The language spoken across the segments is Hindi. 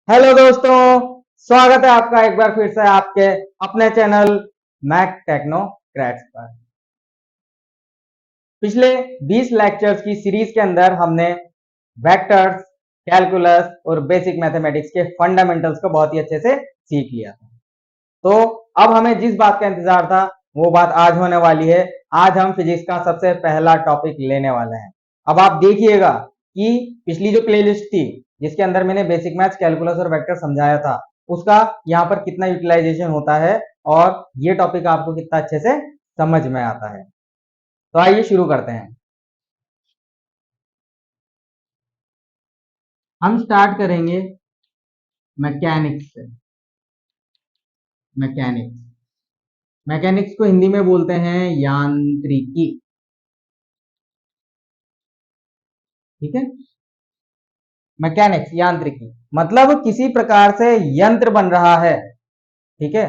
हेलो दोस्तों, स्वागत है आपका एक बार फिर से आपके अपने चैनल मैक टेक्नो क्रैक्स पर। पिछले 20 लेक्चर्स की सीरीज के अंदर हमने वेक्टर्स, कैलकुलस और बेसिक मैथमेटिक्स के फंडामेंटल्स को बहुत ही अच्छे से सीख लिया था। तो अब हमें जिस बात का इंतजार था वो बात आज होने वाली है। आज हम फिजिक्स का सबसे पहला टॉपिक लेने वाले हैं। अब आप देखिएगा कि पिछली जो प्लेलिस्ट थी जिसके अंदर मैंने बेसिक मैथ्स, कैलकुलस और वेक्टर समझाया था, उसका यहाँ पर कितना यूटिलाइजेशन होता है और ये टॉपिक आपको कितना अच्छे से समझ में आता है। तो आइए शुरू करते हैं। हम स्टार्ट करेंगे मैकेनिक्स से। मैकेनिक्स मैकेनिक्स को हिंदी में बोलते हैं यांत्रिकी। ठीक है, मैकेनिक्स यांत्रिकी मतलब किसी प्रकार से यंत्र बन रहा है। ठीक है,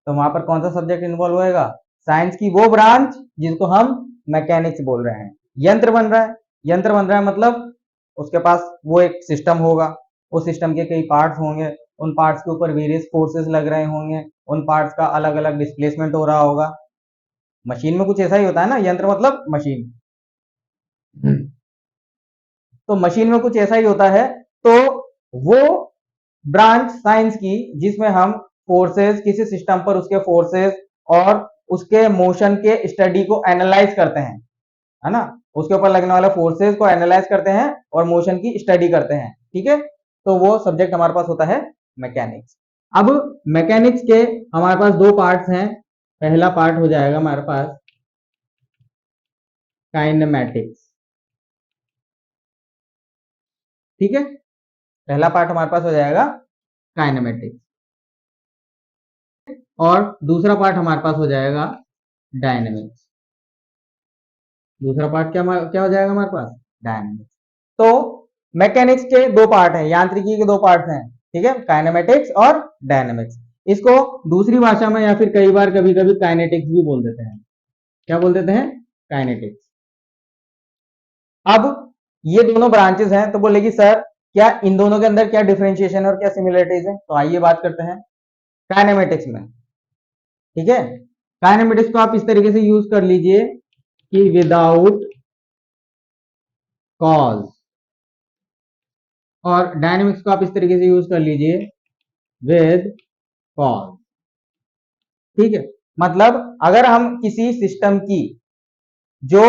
तो वहां पर कौन सा सब्जेक्ट इन्वॉल्व होएगा? साइंस की वो ब्रांच जिसको हम मैकेनिक्स बोल रहे हैं। यंत्र बन रहा है, यंत्र बन रहा है मतलब उसके पास वो एक सिस्टम होगा, उस सिस्टम के कई पार्ट्स होंगे, उन पार्ट्स के ऊपर वेरियस फोर्सेस लग रहे होंगे, उन पार्ट्स का अलग अलग डिस्प्लेसमेंट हो रहा होगा। मशीन में कुछ ऐसा ही होता है ना, यंत्र मतलब मशीन। तो मशीन में कुछ ऐसा ही होता है। तो वो ब्रांच साइंस की जिसमें हम फोर्सेस, किसी सिस्टम पर उसके फोर्सेस और उसके मोशन के स्टडी को एनालाइज करते हैं, है ना। उसके ऊपर लगने वाले फोर्सेस को एनालाइज करते हैं और मोशन की स्टडी करते हैं। ठीक है, तो वो सब्जेक्ट हमारे पास होता है मैकेनिक्स। अब मैकेनिक्स के हमारे पास दो पार्ट्स हैं। पहला पार्ट हो जाएगा हमारे पास काइनेमैटिक्स। ठीक है, पहला पार्ट हमारे पास हो जाएगा काइनेमेटिक्स और दूसरा पार्ट हमारे पास हो जाएगा डायनेमिक्स। दूसरा पार्ट क्या क्या हो जाएगा हमारे पास? डायनेमिक्स। तो मैकेनिक्स के दो पार्ट हैं, यांत्रिकी के दो पार्ट हैं। ठीक है, काइनेमेटिक्स और डायनेमिक्स। इसको दूसरी भाषा में या फिर कई बार कभी कभी काइनेटिक्स भी बोल देते हैं। क्या बोल देते हैं? काइनेटिक्स। अब ये दोनों ब्रांचेस हैं, तो बोलेगी सर क्या इन दोनों के अंदर क्या डिफरेंशिएशन और क्या सिमिलरिटीज है? तो आइए बात करते हैं काइनेमेटिक्स में। ठीक है, काइनेमेटिक्स को आप इस तरीके से यूज कर लीजिए कि विदाउट कॉज, और डायनेमिक्स को आप इस तरीके से यूज कर लीजिए विद कॉज। ठीक है, मतलब अगर हम किसी सिस्टम की जो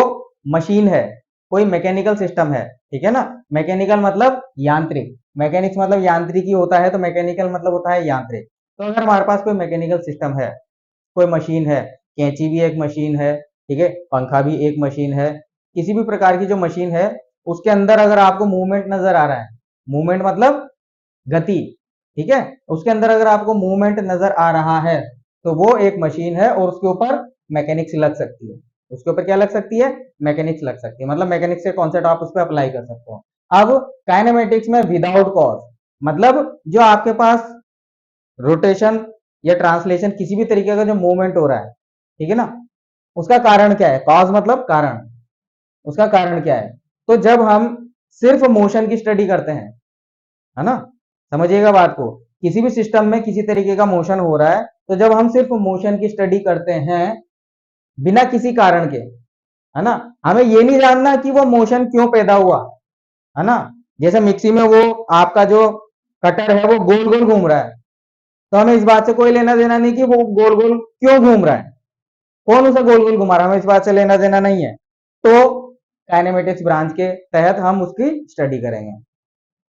मशीन है, कोई मैकेनिकल सिस्टम है, ठीक है ना, मैकेनिकल मतलब यांत्रिक, मैकेनिक्स मतलब यांत्रिकी होता है, तो मैकेनिकल मतलब होता है यांत्रिक। तो अगर हमारे पास कोई मैकेनिकल सिस्टम है, कोई मशीन है, कैंची भी एक मशीन है, ठीक है, पंखा भी एक मशीन है, किसी भी प्रकार की जो मशीन है उसके अंदर अगर आपको मूवमेंट नजर आ रहा है, मूवमेंट मतलब गति, ठीक है, उसके अंदर अगर आपको मूवमेंट नजर आ रहा है तो वो एक मशीन है और उसके ऊपर मैकेनिक्स लग सकती है। उसके ऊपर क्या लग सकती है? मैकेनिक्स लग सकती है, मतलब मैकेनिक्स के कॉन्सेप्ट आप उस पर अप्लाई कर सकते हो। अब काइनेमेटिक्स में विदाउट कॉज मतलब जो आपके पास रोटेशन या ट्रांसलेशन किसी भी तरीके का जो मूवमेंट हो रहा है, ठीक है ना, उसका कारण क्या है? कॉज मतलब कारण, उसका कारण क्या है? तो जब हम सिर्फ मोशन की स्टडी करते हैं, है ना, समझिएगा बात को, किसी भी सिस्टम में किसी तरीके का मोशन हो रहा है, तो जब हम सिर्फ मोशन की स्टडी करते हैं बिना किसी कारण के, है ना, हमें ये नहीं जानना कि वो मोशन क्यों पैदा हुआ, है ना। जैसे मिक्सी में वो आपका जो कटर है वो गोल गोल घूम रहा है, तो हमें इस बात से कोई लेना देना नहीं कि वो गोल गोल क्यों घूम रहा है, कौन उसे गोल गोल घुमा रहा है, हमें इस बात से लेना देना नहीं है। तो काइनेमेटिक्स ब्रांच के तहत हम उसकी स्टडी करेंगे।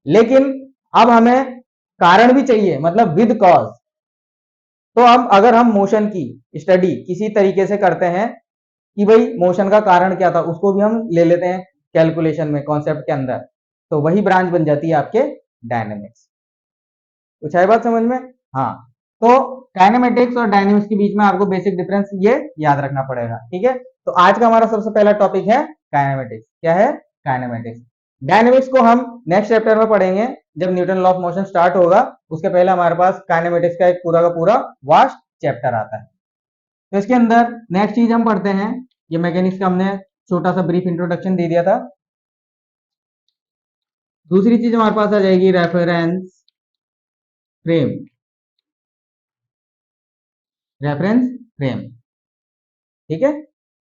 लेकिन अब हमें कारण भी चाहिए, मतलब विद कॉज। तो हम अगर हम मोशन की स्टडी किसी तरीके से करते हैं कि भाई मोशन का कारण क्या था, उसको भी हम ले लेते हैं कैलकुलेशन में, कॉन्सेप्ट के अंदर, तो वही ब्रांच बन जाती है आपके डायनेमिक्स। कुछ है बात समझ में? हाँ, तो काइनेमेटिक्स और डायनेमिक्स के बीच में आपको बेसिक डिफरेंस ये याद रखना पड़ेगा। ठीक है, तो आज का हमारा सबसे पहला टॉपिक है काइनेमेटिक्स। क्या है? काइनेमेटिक्स। डायनेमिक्स को हम नेक्स्ट चैप्टर में पढ़ेंगे जब Newton law of motion start होगा, उसके पहले हमारे पास काइनेमेटिक्स का एक पूरा का पूरा वास्ट चैप्टर आता है। तो इसके अंदर नेक्स्ट चीज हम पढ़ते हैं, ये मैकेनिक्स का हमने छोटा सा ब्रीफ इंट्रोडक्शन दे दिया था। दूसरी चीज हमारे पास आ जाएगी रेफरेंस फ्रेम, रेफरेंस फ्रेम। ठीक है,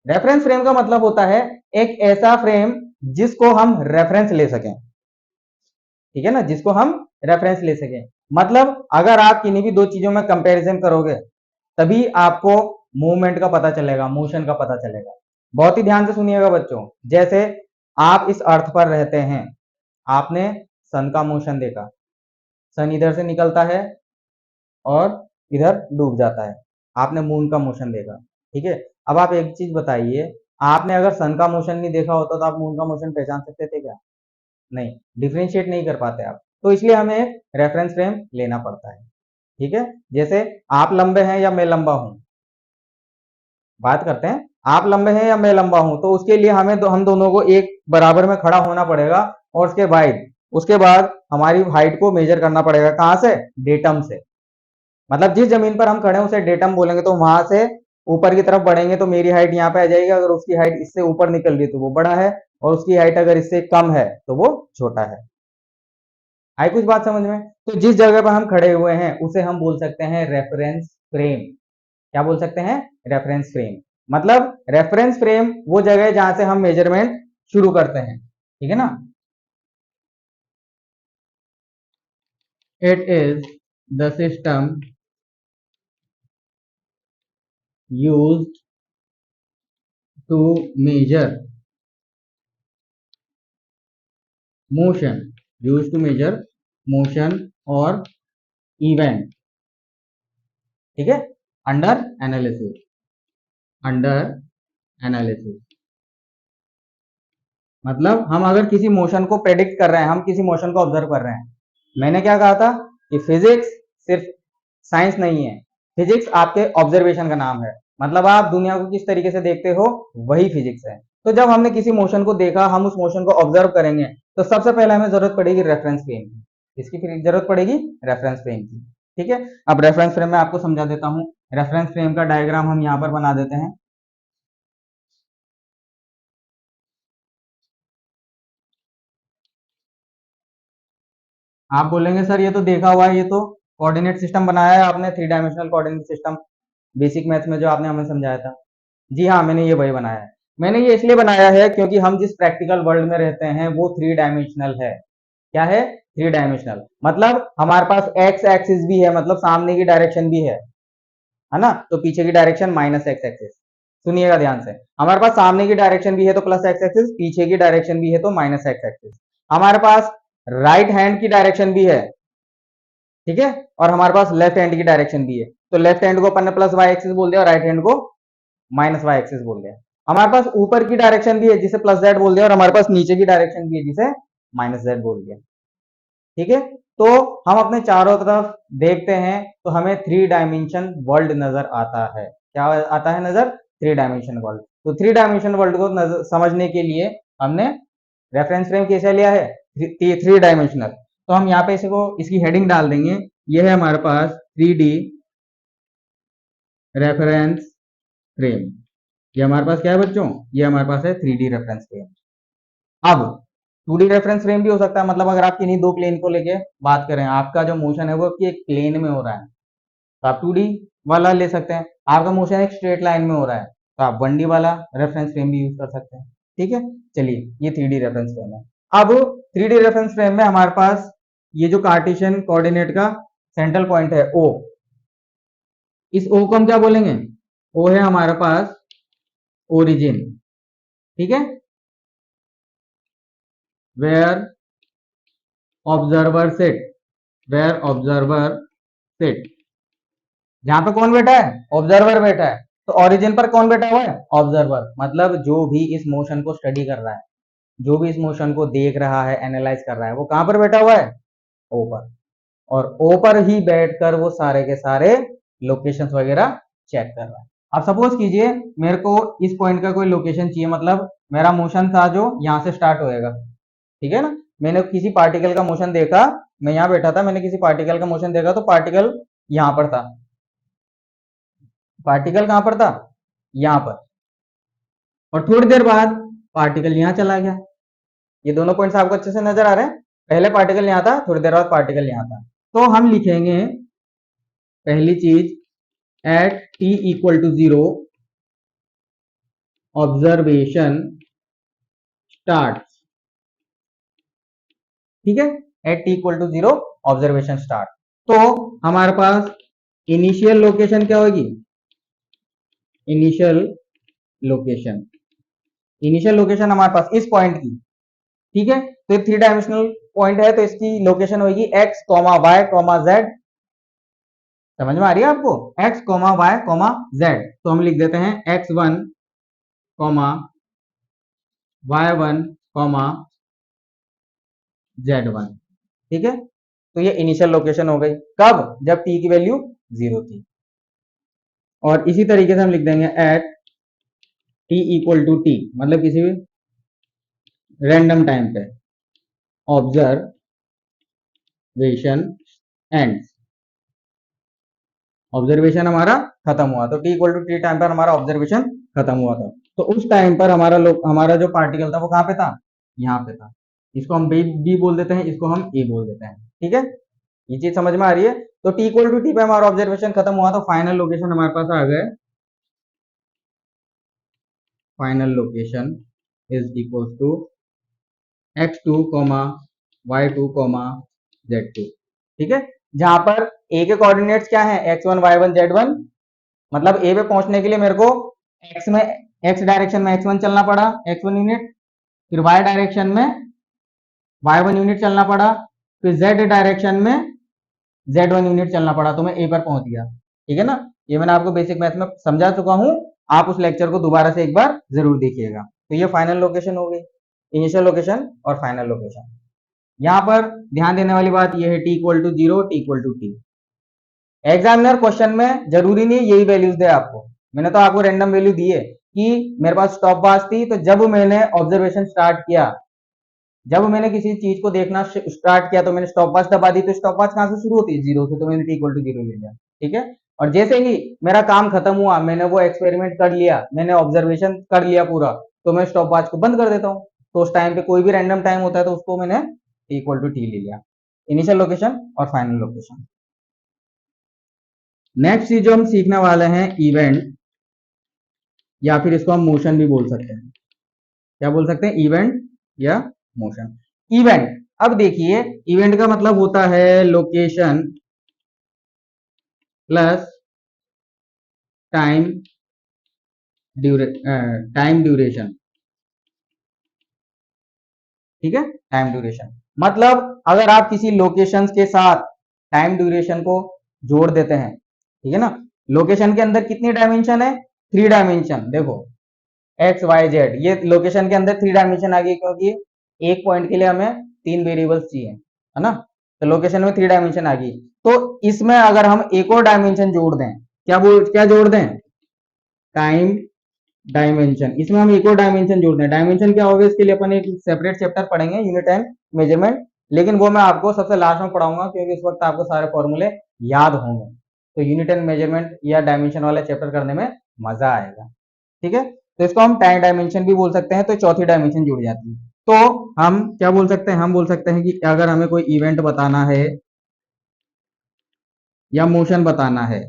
रेफरेंस फ्रेम का मतलब होता है एक ऐसा फ्रेम जिसको हम रेफरेंस ले सकें। ठीक है ना, जिसको हम रेफरेंस ले सकें। मतलब अगर आप किन्हीं भी दो चीजों में कंपैरिजन करोगे तभी आपको मूवमेंट का पता चलेगा, मोशन का पता चलेगा। बहुत ही ध्यान से सुनिएगा बच्चों। जैसे आप इस अर्थ पर रहते हैं, आपने सन का मोशन देखा, सन इधर से निकलता है और इधर डूब जाता है। आपने मून का मोशन देखा। ठीक है, अब आप एक चीज बताइए, आपने अगर सन का मोशन नहीं देखा होता तो आप मून का मोशन पहचान सकते थे क्या? नहीं, डिफ्रेंशिएट नहीं कर पाते आप। तो इसलिए हमें रेफरेंस फ्रेम लेना पड़ता है। ठीक है, जैसे आप लंबे हैं या मैं लंबा हूं, बात करते हैं आप लंबे हैं या मैं लंबा हूं, तो उसके लिए हमें हम दोनों को एक बराबर में खड़ा होना पड़ेगा और उसके बाद हमारी हाइट को मेजर करना पड़ेगा। कहां से? डेटम से। मतलब जिस जमीन पर हम खड़े हैं उसे डेटम बोलेंगे, तो वहां से ऊपर की तरफ बढ़ेंगे तो मेरी हाइट यहाँ पे आ जाएगी। अगर उसकी हाइट इससे ऊपर निकल रही तो वो बड़ा है, और उसकी हाइट अगर इससे कम है तो वो छोटा है। आई कुछ बात समझ में? तो जिस जगह पर हम खड़े हुए हैं उसे हम बोल सकते हैं रेफरेंस फ्रेम। क्या बोल सकते हैं? Reference frame. मतलब रेफरेंस फ्रेम वो जगह है जहां से हम मेजरमेंट शुरू करते हैं। ठीक है ना? It is the system used to measure motion, used to measure motion और इवेंट। ठीक है, अंडर एनालिसिस, अंडर एनालिसिस। मतलब हम अगर किसी मोशन को प्रेडिक्ट कर रहे हैं, हम किसी मोशन को ऑब्जर्व कर रहे हैं। मैंने क्या कहा था कि फिजिक्स सिर्फ साइंस नहीं है, फिजिक्स आपके ऑब्जर्वेशन का नाम है। मतलब आप दुनिया को किस तरीके से देखते हो वही फिजिक्स है। तो जब हमने किसी मोशन को देखा, हम उस मोशन को ऑब्जर्व करेंगे, तो सबसे पहले हमें जरूरत पड़ेगी रेफरेंस फ्रेम की। इसकी फिर जरूरत पड़ेगी रेफरेंस फ्रेम की। ठीक है, अब रेफरेंस फ्रेम में आपको समझा देता हूं। रेफरेंस फ्रेम का डायग्राम हम यहां पर बना देते हैं। आप बोलेंगे सर ये तो देखा हुआ है, ये तो कोऑर्डिनेट सिस्टम बनाया है आपने, 3 dimensional coordinate system, basic maths में जो आपने हमें समझाया था। जी हाँ, मैंने ये वही बनाया है। मैंने ये इसलिए बनाया है क्योंकि हम जिस प्रैक्टिकल वर्ल्ड में रहते हैं वो 3 डायमेंशनल है। क्या है? 3 डायमेंशनल। मतलब हमारे पास एक्स एक्सिस भी है, मतलब सामने की डायरेक्शन भी है ना? तो पीछे की डायरेक्शन माइनस एक्स एक्सिस। सुनिएगा ध्यान से, हमारे पास सामने की डायरेक्शन भी है तो प्लस एक्स एक्सिस, पीछे की डायरेक्शन भी है तो माइनस एक्स एक्सिस। हमारे पास राइट हैंड की डायरेक्शन भी है, ठीक है, और हमारे पास लेफ्ट हैंड की डायरेक्शन भी है। तो लेफ्ट हैंड को अपन ने प्लस वाई एक्सिस बोल दिया और राइट हैंड को माइनस वाई एक्सिस बोल दिया। हमारे पास ऊपर की डायरेक्शन भी है जिसे प्लस जेड बोल दिया, और हमारे पास नीचे की डायरेक्शन भी है जिसे माइनस जेड बोल दिया। ठीक है, तो हम अपने चारों तरफ देखते हैं तो हमें 3 डायमेंशन वर्ल्ड नजर आता है। क्या आता है नजर? 3 डायमेंशन वर्ल्ड। तो 3 डायमेंशन वर्ल्ड को समझने के लिए हमने रेफरेंस फ्रेम कैसे लिया है? 3 डायमेंशनल। तो हम यहाँ पे इसकी हेडिंग डाल देंगे, ये है हमारे पास 3D रेफरेंस फ्रेम। ये हमारे पास क्या है बच्चों? ये हमारे पास है 3D रेफरेंस फ्रेम। अब 2D रेफरेंस फ्रेम भी हो सकता है। मतलब अगर आप किन्हीं दो प्लेन को लेके बात करें, आपका जो मोशन है वो एक प्लेन में हो रहा है तो आप 2D वाला ले सकते हैं। आपका मोशन एक स्ट्रेट लाइन में हो रहा है तो आप 1D वाला रेफरेंस फ्रेम भी यूज कर सकते हैं। ठीक है, चलिए ये 3D रेफरेंस फ्रेम है। अब 3D रेफरेंस फ्रेम में हमारे पास ये जो कार्टेशियन कोऑर्डिनेट का सेंट्रल पॉइंट है O, इस O को हम क्या बोलेंगे? O है हमारे पास ओरिजिन। ठीक है, where observer set, where observer set, जहां पे कौन बैठा है? ऑब्जर्वर बैठा है। तो ओरिजिन पर कौन बैठा हुआ है? ऑब्जर्वर। मतलब जो भी इस मोशन को स्टडी कर रहा है, जो भी इस मोशन को देख रहा है, एनालाइज कर रहा है, वो कहां पर बैठा हुआ है? ओ पर। और ओ पर ही बैठकर वो सारे के सारे लोकेशंस वगैरह चेक कर रहा है। अब सपोज कीजिए मेरे को इस पॉइंट का कोई लोकेशन चाहिए, मतलब मेरा मोशन था जो यहां से स्टार्ट होएगा। ठीक है ना, मैंने किसी पार्टिकल का मोशन देखा, मैं यहां बैठा था, मैंने किसी पार्टिकल का मोशन देखा तो पार्टिकल यहां पर था। पार्टिकल कहां पर था? यहां पर। और थोड़ी देर बाद पार्टिकल यहां चला गया। ये दोनों पॉइंट्स आपको अच्छे से नजर आ रहे हैं? पहले पार्टिकल यहां था, थोड़ी देर बाद पार्टिकल यहां था। तो हम लिखेंगे पहली चीज at t equal to 0 observation start, ठीक है, at t equal to 0 observation start. तो हमारे पास इनिशियल लोकेशन क्या होगी, इनिशियल लोकेशन, इनिशियल लोकेशन हमारे पास इस पॉइंट की, ठीक है, तो ये 3 डायमेंशनल पॉइंट है, तो इसकी लोकेशन होगी x, y, z। समझ में आ रही है आपको, x, y, z। तो हम लिख देते हैं x1, y1, z1, ठीक है। तो ये इनिशियल लोकेशन हो गई, कब, जब t की वैल्यू 0 थी। और इसी तरीके से हम लिख देंगे at t equal to t, मतलब किसी भी रैंडम टाइम पे ऑब्जर्वेशन एंड्स, ऑब्जर्वेशन हमारा खत्म हुआ, तो t equal to T time पर हमारा ऑब्जर्वेशन खत्म हुआ था। तो उस टाइम पर हमारा जो पार्टिकल था वो कहां पे था, यहाँ पे था। इसको हम बी बोल देते हैं, इसको हम ए बोल देते हैं, ठीक है। ये चीज समझ में आ रही है। तो t इक्वल टू टी पे हमारा ऑब्जर्वेशन खत्म हुआ, तो फाइनल लोकेशन हमारे पास आ गए, final location is equal to x2, y2, z2, ठीक है। जहां पर a के कोऑर्डिनेट्स क्या है, x1, y1, z1, मतलब a पे पहुंचने के लिए मेरे को x डायरेक्शन में x1 चलना पड़ा, x1 यूनिट, फिर y डायरेक्शन में y1 यूनिट चलना पड़ा, फिर z डायरेक्शन में z1 यूनिट चलना पड़ा, तो मैं a पर पहुंच गया, ठीक है ना। ये मैंने आपको बेसिक मैथ में समझा चुका हूं, आप उस लेक्चर को दोबारा से एक बार जरूर देखिएगा। तो ये फाइनल लोकेशन हो गई, इनिशियल लोकेशन और फाइनल लोकेशन। यहां पर ध्यान देने वाली बात यह है t equal to 0, t equal to t। Examiner question में जरूरी नहीं यही वैल्यूज दे आपको, मैंने तो आपको रैंडम वैल्यू दी है कि मेरे पास स्टॉप वॉच थी, तो जब मैंने ऑब्जर्वेशन स्टार्ट किया, जब मैंने किसी चीज को देखना स्टार्ट किया, तो मैंने स्टॉप वॉच दबा दी, तो स्टॉप वॉच कहां से शुरू होती है, 0 से, तो मैंने t इक्वल टू 0 ले लिया, ठीक है। और जैसे ही मेरा काम खत्म हुआ, मैंने वो एक्सपेरिमेंट कर लिया, मैंने ऑब्जर्वेशन कर लिया पूरा, तो मैं स्टॉप वॉच को बंद कर देता हूँ। तो उस टाइम पे कोई भी रैंडम टाइम होता है तो उसको मैंने t इक्वल टू t ले लिया, इनिशियल लोकेशन और फाइनल लोकेशन। नेक्स्ट चीज जो हम सीखने वाले हैं, इवेंट, या फिर इसको हम मोशन भी बोल सकते हैं। क्या बोल सकते हैं, इवेंट या मोशन। इवेंट, अब देखिए, इवेंट का मतलब होता है लोकेशन प्लस टाइम ड्यूरेशन, ठीक है, टाइम ड्यूरेशन। मतलब अगर आप किसी लोकेशन के साथ टाइम ड्यूरेशन को जोड़ देते हैं, ठीक है ना। लोकेशन के अंदर कितनी डायमेंशन है, 3 डायमेंशन। देखो एक्स वाई जेड, ये लोकेशन के अंदर 3 डायमेंशन आ गई, क्योंकि एक पॉइंट के लिए हमें 3 वेरिएबल्स चाहिए, है ना। तो लोकेशन में 3 डायमेंशन आ गई, तो इसमें अगर हम एक और डायमेंशन जोड़ दें, क्या जोड़ दें, टाइम डायमेंशन। इसमें हम एक और डायमेंशन जोड़ दें, डायमेंशन क्या होगा, इसके लिए अपन एक सेपरेट चैप्टर पढ़ेंगे, यूनिट एंड मेजरमेंट, लेकिन वो मैं आपको सबसे लास्ट में पढ़ाऊंगा, क्योंकि इस वक्त आपको सारे फॉर्मूले याद होंगे। तो यूनिट एंड मेजरमेंट या डायमेंशन वाला चैप्टर करने में मजा आएगा, ठीक है। तो इसको हम टाइम डायमेंशन भी बोल सकते हैं, तो चौथी डायमेंशन जुड़ जाती है। तो हम क्या बोल सकते हैं, हम बोल सकते हैं कि अगर हमें कोई इवेंट बताना है या मोशन बताना है,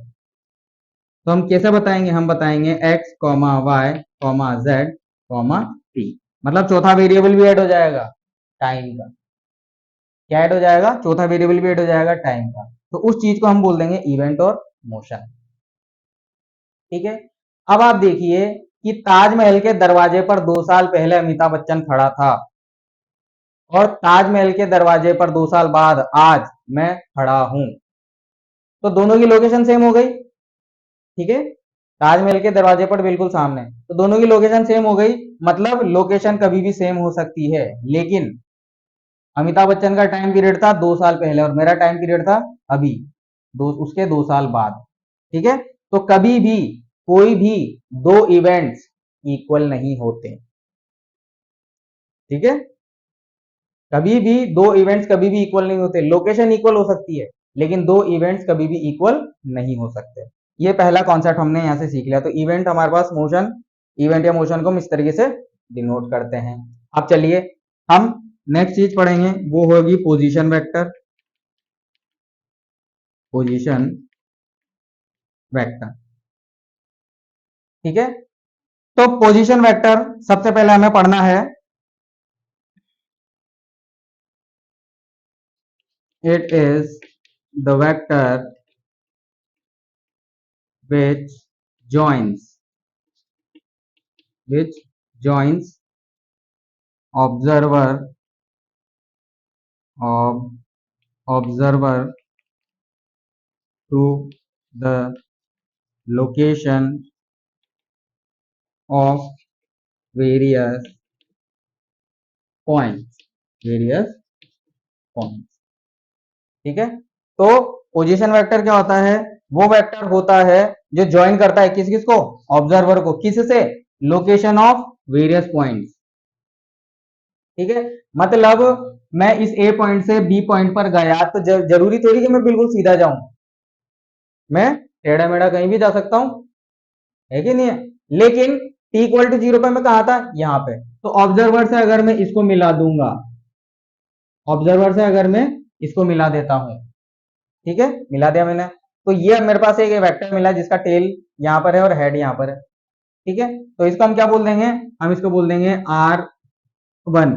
तो हम कैसे बताएंगे, हम बताएंगे x, y, z, t। मतलब चौथा वेरिएबल भी ऐड हो जाएगा, टाइम का। क्या ऐड हो जाएगा, चौथा वेरिएबल भी ऐड हो जाएगा, टाइम का। तो उस चीज को हम बोल देंगे इवेंट और मोशन, ठीक है। अब आप देखिए कि ताजमहल के दरवाजे पर 2 साल पहले अमिताभ बच्चन खड़ा था, और ताजमहल के दरवाजे पर 2 साल बाद आज मैं खड़ा हूं, तो दोनों की लोकेशन सेम हो गई, ठीक है। ताजमहल के दरवाजे पर बिल्कुल सामने, तो दोनों की लोकेशन सेम हो गई। मतलब लोकेशन कभी भी सेम हो सकती है, लेकिन अमिताभ बच्चन का टाइम पीरियड था 2 साल पहले, और मेरा टाइम पीरियड था अभी, उसके 2 साल बाद, ठीक है। तो कभी भी कोई भी 2 इवेंट्स इक्वल नहीं होते, ठीक है। कभी भी 2 इवेंट्स कभी भी इक्वल नहीं होते, लोकेशन इक्वल हो सकती है, लेकिन 2 इवेंट्स कभी भी इक्वल नहीं हो सकते। ये पहला कॉन्सेप्ट हमने यहां से सीख लिया। तो इवेंट हमारे पास मोशन, इवेंट या मोशन को हम इस तरीके से डिनोट करते हैं। अब चलिए हम नेक्स्ट चीज पढ़ेंगे, वो होगी पोजीशन वेक्टर, पोजीशन वेक्टर। ठीक है, तो पोजीशन वेक्टर सबसे पहले हमें पढ़ना है। It is the vector which joins which joins observer of observer to the location of various various points। ठीक है, तो पोजीशन वेक्टर क्या होता है? वो वेक्टर होता है जो ज्वाइन करता है किस किस को? ऑब्जर्वर को। किस से? Location of various points. ठीक है, मतलब मैं इस ए पॉइंट से बी पॉइंट पर गया तो जरूरी थोड़ी कि मैं बिल्कुल सीधा जाऊं, मैं टेढ़ा मेढ़ा कहीं भी जा सकता हूं, है कि नहीं है? लेकिन t इक्वल टू 0 पर मैं कहा था? यहां पे। तो ऑब्जर्वर से अगर मैं इसको मिला दूंगा, ऑब्जर्वर से अगर मैं इसको मिला देता हूं, ठीक है, मिला दिया मैंने, तो ये मेरे पास एक वेक्टर मिला जिसका टेल यहां पर है और हेड यहां पर है। ठीक है, तो इसको हम क्या बोल देंगे? हम इसको बोल देंगे R1,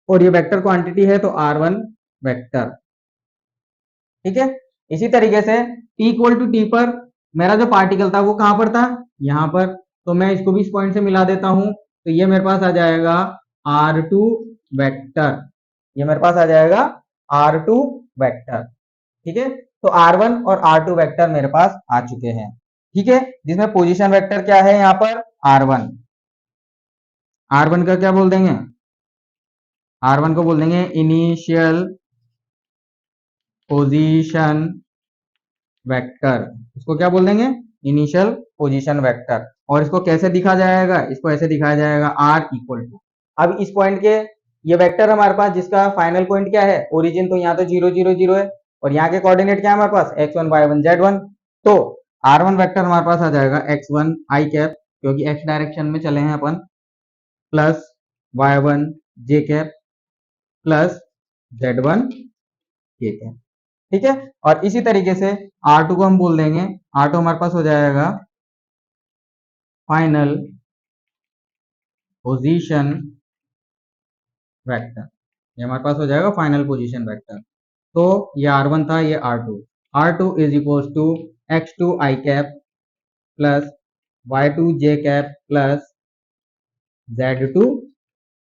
और ये वेक्टर क्वांटिटी है तो R1 वेक्टर। ठीक है, इसी तरीके से t इक्वल टू टी पर मेरा जो पार्टिकल था वो कहां पर था? यहां पर। तो मैं इसको भी इस पॉइंट से मिला देता हूं, तो ये मेरे पास आ जाएगा R2 वेक्टर। ये मेरे पास आ जाएगा R2 वेक्टर। ठीक है, तो R1 और R2 वेक्टर मेरे पास आ चुके हैं। ठीक है, जिसमें पोजीशन वेक्टर क्या है यहां पर? R1। R1 का क्या बोल देंगे? R1 को बोल देंगे इनिशियल पोजीशन वेक्टर। इसको क्या बोल देंगे? Initial position vector. और इसको कैसे दिखा जाएगा? इसको ऐसे दिखाया जाएगा R इक्वल टू, अब इस पॉइंट के ये वेक्टर हमारे पास जिसका फाइनल पॉइंट क्या है? ओरिजिन, तो यहाँ तो 0 0 0 है, और यहाँ के कोऑर्डिनेट क्या है हमारे पास? x1 y1 z1। तो R1 वेक्टर हमारे पास आ जाएगा x1 i कैप, क्योंकि x डायरेक्शन में चले हैं अपन, plus y1 j cap, plus z1 k cap. ठीक है, और इसी तरीके से R2 को हम बोल देंगे, R2 हमारे पास हो जाएगा फाइनल पोजीशन वेक्टर। ये हमारे पास हो जाएगा फाइनल पोजीशन वेक्टर। तो ये R1 था, ये R2। R2 is equal to x2 i cap plus y2 j cap plus z2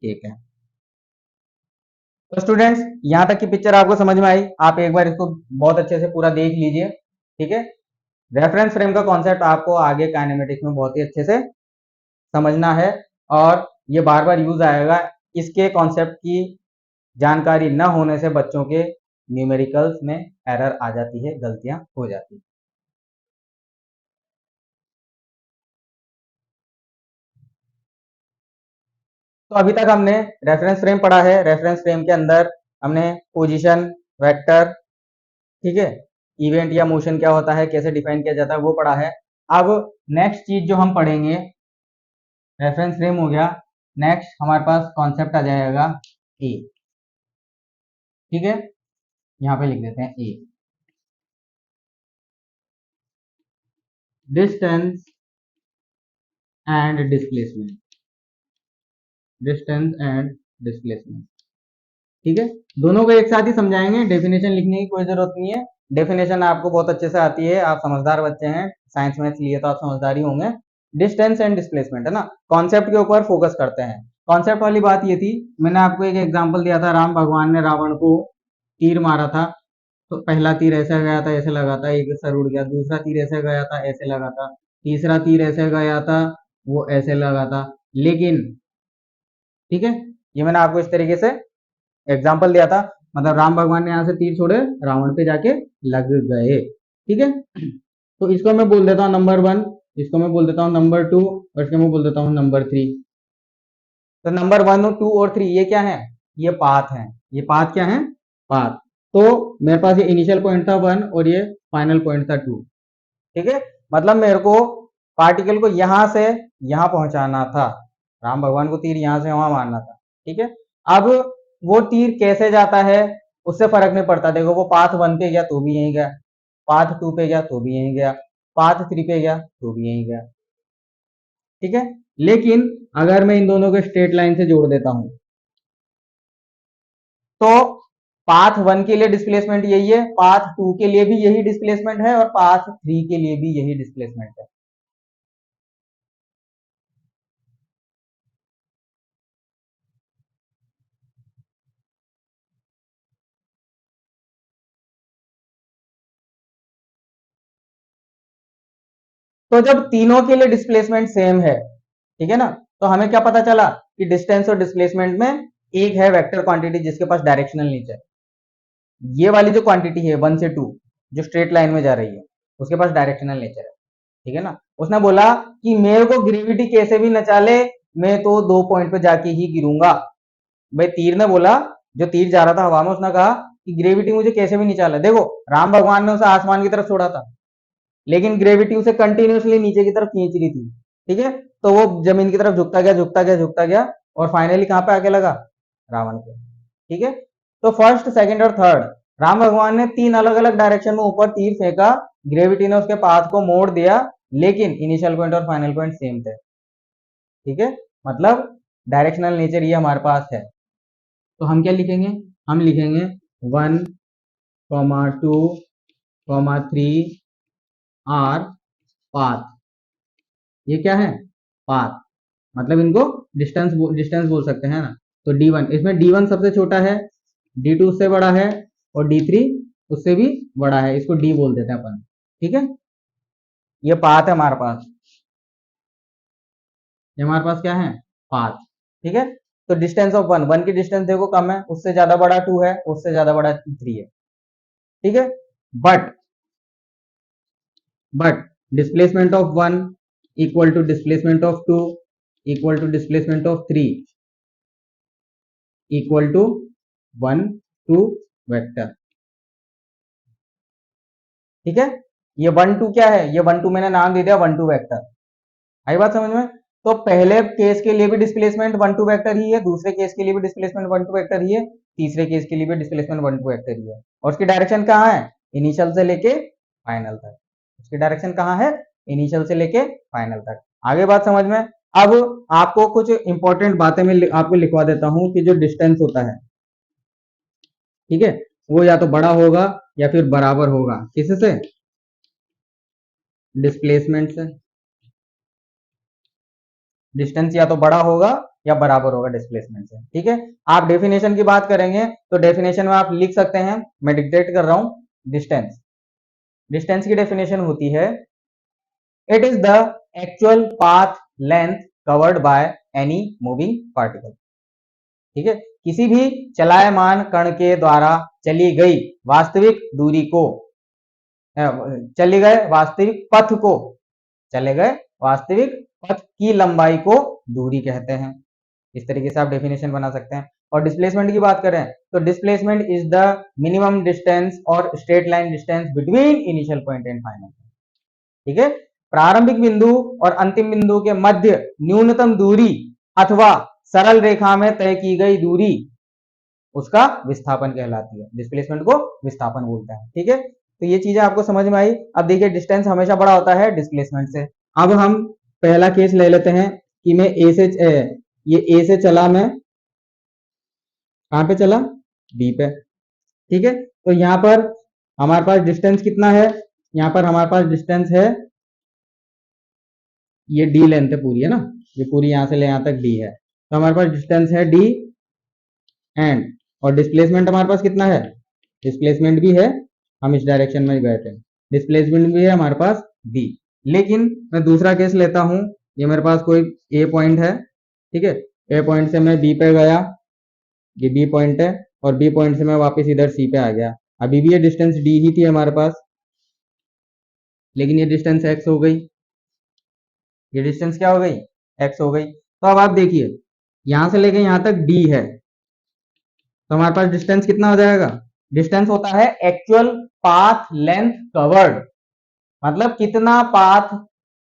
k cap. तो स्टूडेंट्स, यहां तक की पिक्चर आपको समझ में आई? आप एक बार इसको बहुत अच्छे से पूरा देख लीजिए। ठीक है, रेफरेंस फ्रेम का कॉन्सेप्ट आपको आगे काइनेमेटिक्स में बहुत ही अच्छे से समझना है, और ये बार बार यूज आएगा। इसके कॉन्सेप्ट की जानकारी न होने से बच्चों के न्यूमेरिकल्स में एरर आ जाती है, गलतियां हो जाती है। तो अभी तक हमने रेफरेंस फ्रेम पढ़ा है। रेफरेंस फ्रेम के अंदर हमने पोजीशन वेक्टर, ठीक है, इवेंट या मोशन क्या होता है, कैसे डिफाइन किया जाता है, वो पढ़ा है। अब नेक्स्ट चीज जो हम पढ़ेंगे, रेफरेंस फ्रेम हो गया, नेक्स्ट हमारे पास कॉन्सेप्ट आ जाएगा ए। ठीक है, यहां पे लिख देते हैं ए, distance and displacement. Distance and displacement, ठीक है, दोनों को एक साथ ही समझाएंगे, डेफिनेशन लिखने की कोई जरूरत नहीं है। डेफिनेशन आपको बहुत अच्छे से आती है, आप समझदार बच्चे हैं, साइंस मैथ्स लिए तो आप समझदार ही होंगे। डिस्टेंस एंड डिस्प्लेसमेंट है ना, कॉन्सेप्ट के ऊपर फोकस करते हैं। कॉन्सेप्ट वाली बात ये थी, मैंने आपको एक एग्जांपल दिया था, राम भगवान ने रावण को तीर मारा था, तो पहला तीर ऐसे गया था, ऐसे लगा था, एक सर उड़ गया, दूसरा तीर ऐसे गया था, ऐसे लगा था, तीसरा तीर ऐसे गया था, वो ऐसे लगा था। लेकिन ठीक है, ये मैंने आपको इस तरीके से एग्जाम्पल दिया था, मतलब राम भगवान ने यहां से तीर छोड़े, रावण पे जाके लग गए। ठीक है, तो इसको मैं बोल देता हूं नंबर 1, इसको मैं बोल देता हूं नंबर 2, और इसको मैं बोल देता हूं नंबर 3। तो नंबर 1 और 2 और 3 ये क्या है? ये पाथ है। ये पाथ क्या है? पाथ। तो मेरे पास ये इनिशियल पॉइंट था 1 और ये फाइनल पॉइंट था 2। ठीक है, मतलब मेरे को पार्टिकल को यहां से यहां पहुंचाना था, राम भगवान को तीर यहां से वहां मारना था। ठीक है, अब वो तीर कैसे जाता है उससे फर्क नहीं पड़ता। देखो, वो पाथ 1 पे गया तो भी यहीं गया, पाथ 2 पे गया तो भी यहीं गया, पाथ 3 पे गया तो भी यहीं गया। ठीक है, लेकिन अगर मैं इन दोनों को स्ट्रेट लाइन से जोड़ देता हूं तो पाथ 1 के लिए डिस्प्लेसमेंट यही है, पाथ 2 के लिए भी यही डिस्प्लेसमेंट है और पाथ 3 के लिए भी यही डिस्प्लेसमेंट है। तो जब तीनों के लिए डिस्प्लेसमेंट सेम है, ठीक है ना, तो हमें क्या पता चला कि डिस्टेंस और डिस्प्लेसमेंट में एक है वेक्टर क्वांटिटी जिसके पास डायरेक्शनल नेचर। ये वाली जो क्वांटिटी है 1 से 2 जो स्ट्रेट लाइन में जा रही है उसके पास डायरेक्शनल नेचर है। ठीक है ना, उसने बोला कि मेरे को ग्रेविटी कैसे भी नचा ले, मैं तो 2 पॉइंट पे जाके ही गिरूंगा। भाई तीर ने बोला, जो तीर जा रहा था हवा में, उसने कहा कि ग्रेविटी मुझे कैसे भी निकाला। देखो राम भगवान ने उसे आसमान की तरफ छोड़ा था लेकिन ग्रेविटी उसे कंटिन्यूसली नीचे की तरफ खींच रही थी। ठीक है, तो वो जमीन की तरफ झुकता गया झुकता गया झुकता गया और फाइनली कहां पे आके लगा, रावण के। ठीक है, तो फर्स्ट सेकंड और थर्ड राम भगवान ने 3 अलग अलग डायरेक्शन में ऊपर तीर फेंका, ग्रेविटी ने उसके पाथ को मोड़ दिया, लेकिन इनिशियल पॉइंट और फाइनल पॉइंट सेम थे। ठीक है, मतलब डायरेक्शनल नेचर ये हमारे पास है। तो हम क्या लिखेंगे, हम लिखेंगे 1,2,3 आर पाथ। ये क्या है, पाथ, मतलब इनको डिस्टेंस डिस्टेंस बोल सकते हैं ना। तो D1, इसमें D1 सबसे छोटा है, D2 उससे बड़ा है और D3 उससे भी बड़ा है, इसको D बोल देते हैं अपन। ठीक है, ये पाथ है हमारे पास, ये हमारे पास क्या है, पाथ। ठीक है, तो डिस्टेंस ऑफ वन की डिस्टेंस देखो कम है, उससे ज्यादा बड़ा 2 है, उससे ज्यादा बड़ा 3 है। ठीक है, but displacement of 1 equal to displacement of 2 equal to displacement of 3 equal to 1 2 vector. ठीक है, ये 1 2 क्या है, ये 1 2 मैंने नाम दे दिया 1 2 वेक्टर। आई बात समझ में। तो पहले केस के लिए भी डिस्प्लेसमेंट 1 2 वेक्टर ही है, दूसरे केस के लिए भी डिस्प्लेसमेंट 1 2 वेक्टर ही है, तीसरे केस के लिए भी डिस्प्लेसमेंट 1 2 वेक्टर ही है। और उसकी डायरेक्शन कहाँ है, इनिशियल से लेके फाइनल तक। उसकी डायरेक्शन कहाँ है, इनिशियल से लेके फाइनल तक। आगे बात समझ में। अब आपको कुछ इंपॉर्टेंट बातें मैं आपको लिखवा देता हूं कि जो डिस्टेंस होता है, ठीक है, वो या तो बड़ा होगा या फिर बराबर होगा किससे, डिस्प्लेसमेंट से। डिस्टेंस या तो बड़ा होगा या बराबर होगा डिस्प्लेसमेंट से। ठीक है, आप डेफिनेशन की बात करेंगे तो डेफिनेशन में आप लिख सकते हैं, मैं डिक्टेट कर रहा हूं। डिस्टेंस, डिस्टेंस की डेफिनेशन होती है, it is the actual path length covered by any moving particle. ठीक है, किसी भी चलायमान कण के द्वारा चली गई वास्तविक दूरी को, चले गए वास्तविक पथ को, चले गए वास्तविक पथ की लंबाई को दूरी कहते हैं। इस तरीके से आप डेफिनेशन बना सकते हैं। और डिस्प्लेसमेंट की बात करें तो displacement is the minimum distance और straight line distance between initial point and final. ठीक है, प्रारंभिक बिंदु और अंतिम बिंदु के मध्य न्यूनतम दूरी अथवा सरल रेखा में तय की गई दूरी उसका विस्थापन कहलाती है। डिस्प्लेसमेंट को विस्थापन बोलते हैं। ठीक है, तो ये चीजें आपको समझ में आई। अब देखिए डिस्टेंस हमेशा बड़ा होता है डिस्प्लेसमेंट से। अब हम पहला केस ले लेते हैं कि मैं ये ए से चला, मैं कहां पे चला, बी पे। ठीक है, तो यहां पर हमारे पास डिस्टेंस कितना है, यहां पर हमारे पास डिस्टेंस है, ये डी लेंथ है पूरी, है ना, ये पूरी यहां से ले यहां तक डी है। तो हमारे पास डिस्टेंस है डी एंड, और डिस्प्लेसमेंट हमारे पास कितना है, डिस्प्लेसमेंट भी है, हम इस डायरेक्शन में गए थे, डिस्प्लेसमेंट भी है हमारे पास डी। लेकिन मैं दूसरा केस लेता हूं, ये मेरे पास कोई ए पॉइंट है, ठीक है, ए पॉइंट से मैं बी पे गया, ये बी पॉइंट है, और बी पॉइंट से मैं वापस इधर सी पे आ गया। अभी भी ये डिस्टेंस डी ही थी हमारे पास, लेकिन ये डिस्टेंस एक्स हो गई, ये डिस्टेंस क्या हो गई, एक्स हो गई। तो अब आप देखिए यहां से लेके यहां तक डी है, तो हमारे पास डिस्टेंस कितना हो जाएगा, डिस्टेंस होता है एक्चुअल पाथ लेंथ कवर्ड, मतलब कितना पाथ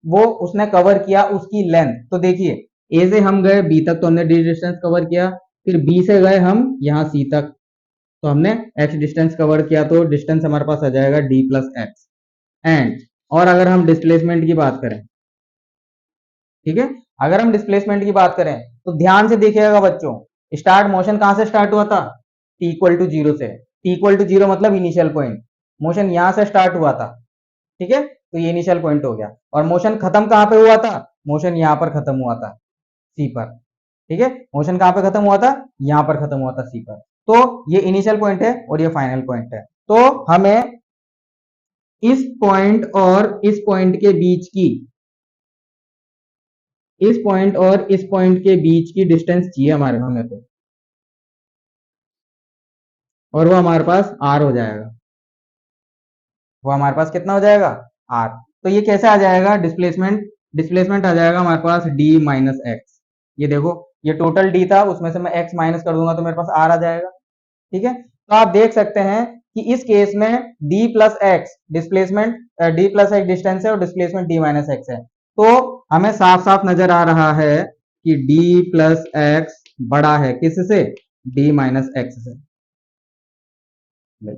वो उसने कवर किया उसकी लेंथ। तो देखिए ए से हम गए बी तक तो हमने डी डिस्टेंस कवर किया, फिर बी से गए हम यहां सी तक तो हमने एक्स डिस्टेंस कवर किया, तो डिस्टेंस हमारे पास आ जाएगा डी प्लस एक्स। एंड और अगर हम डिस्प्लेसमेंट की बात करें, ठीक है, अगर हम डिस्प्लेसमेंट की बात करें तो ध्यान से देखिएगा बच्चों, स्टार्ट मोशन कहां से स्टार्ट हुआ था, t इक्वल टू जीरो से। t इक्वल टू जीरो मतलब इनिशियल पॉइंट, मोशन यहां से स्टार्ट हुआ था, ठीक है, तो ये इनिशियल पॉइंट हो गया। और मोशन खत्म कहां पे हुआ था, मोशन यहां पर खत्म हुआ था, सी पर, ठीक है, मोशन कहां पे खत्म हुआ था, यहां पर खत्म हुआ था, सी पर। तो ये इनिशियल पॉइंट है और ये फाइनल पॉइंट है। तो हमें इस पॉइंट और इस पॉइंट के बीच की, इस पॉइंट और इस पॉइंट के बीच की डिस्टेंस चाहिए हमारे हमें तो, और वो हमारे पास r हो जाएगा। वो हमारे पास कितना हो जाएगा, r। तो ये कैसे आ जाएगा डिस्प्लेसमेंट, डिस्प्लेसमेंट आ जाएगा हमारे पास d माइनस एक्स। ये देखो, ये टोटल d था, उसमें से मैं x माइनस कर दूंगा तो मेरे पास r आ जाएगा, ठीक है। तो आप देख सकते हैं कि इस केस में d plus x displacement, d plus x distance है और डिस्प्लेसमेंट d माइनस एक्स है। तो हमें साफ साफ नजर आ रहा है कि d प्लस एक्स बड़ा है किससे, d माइनस एक्स से।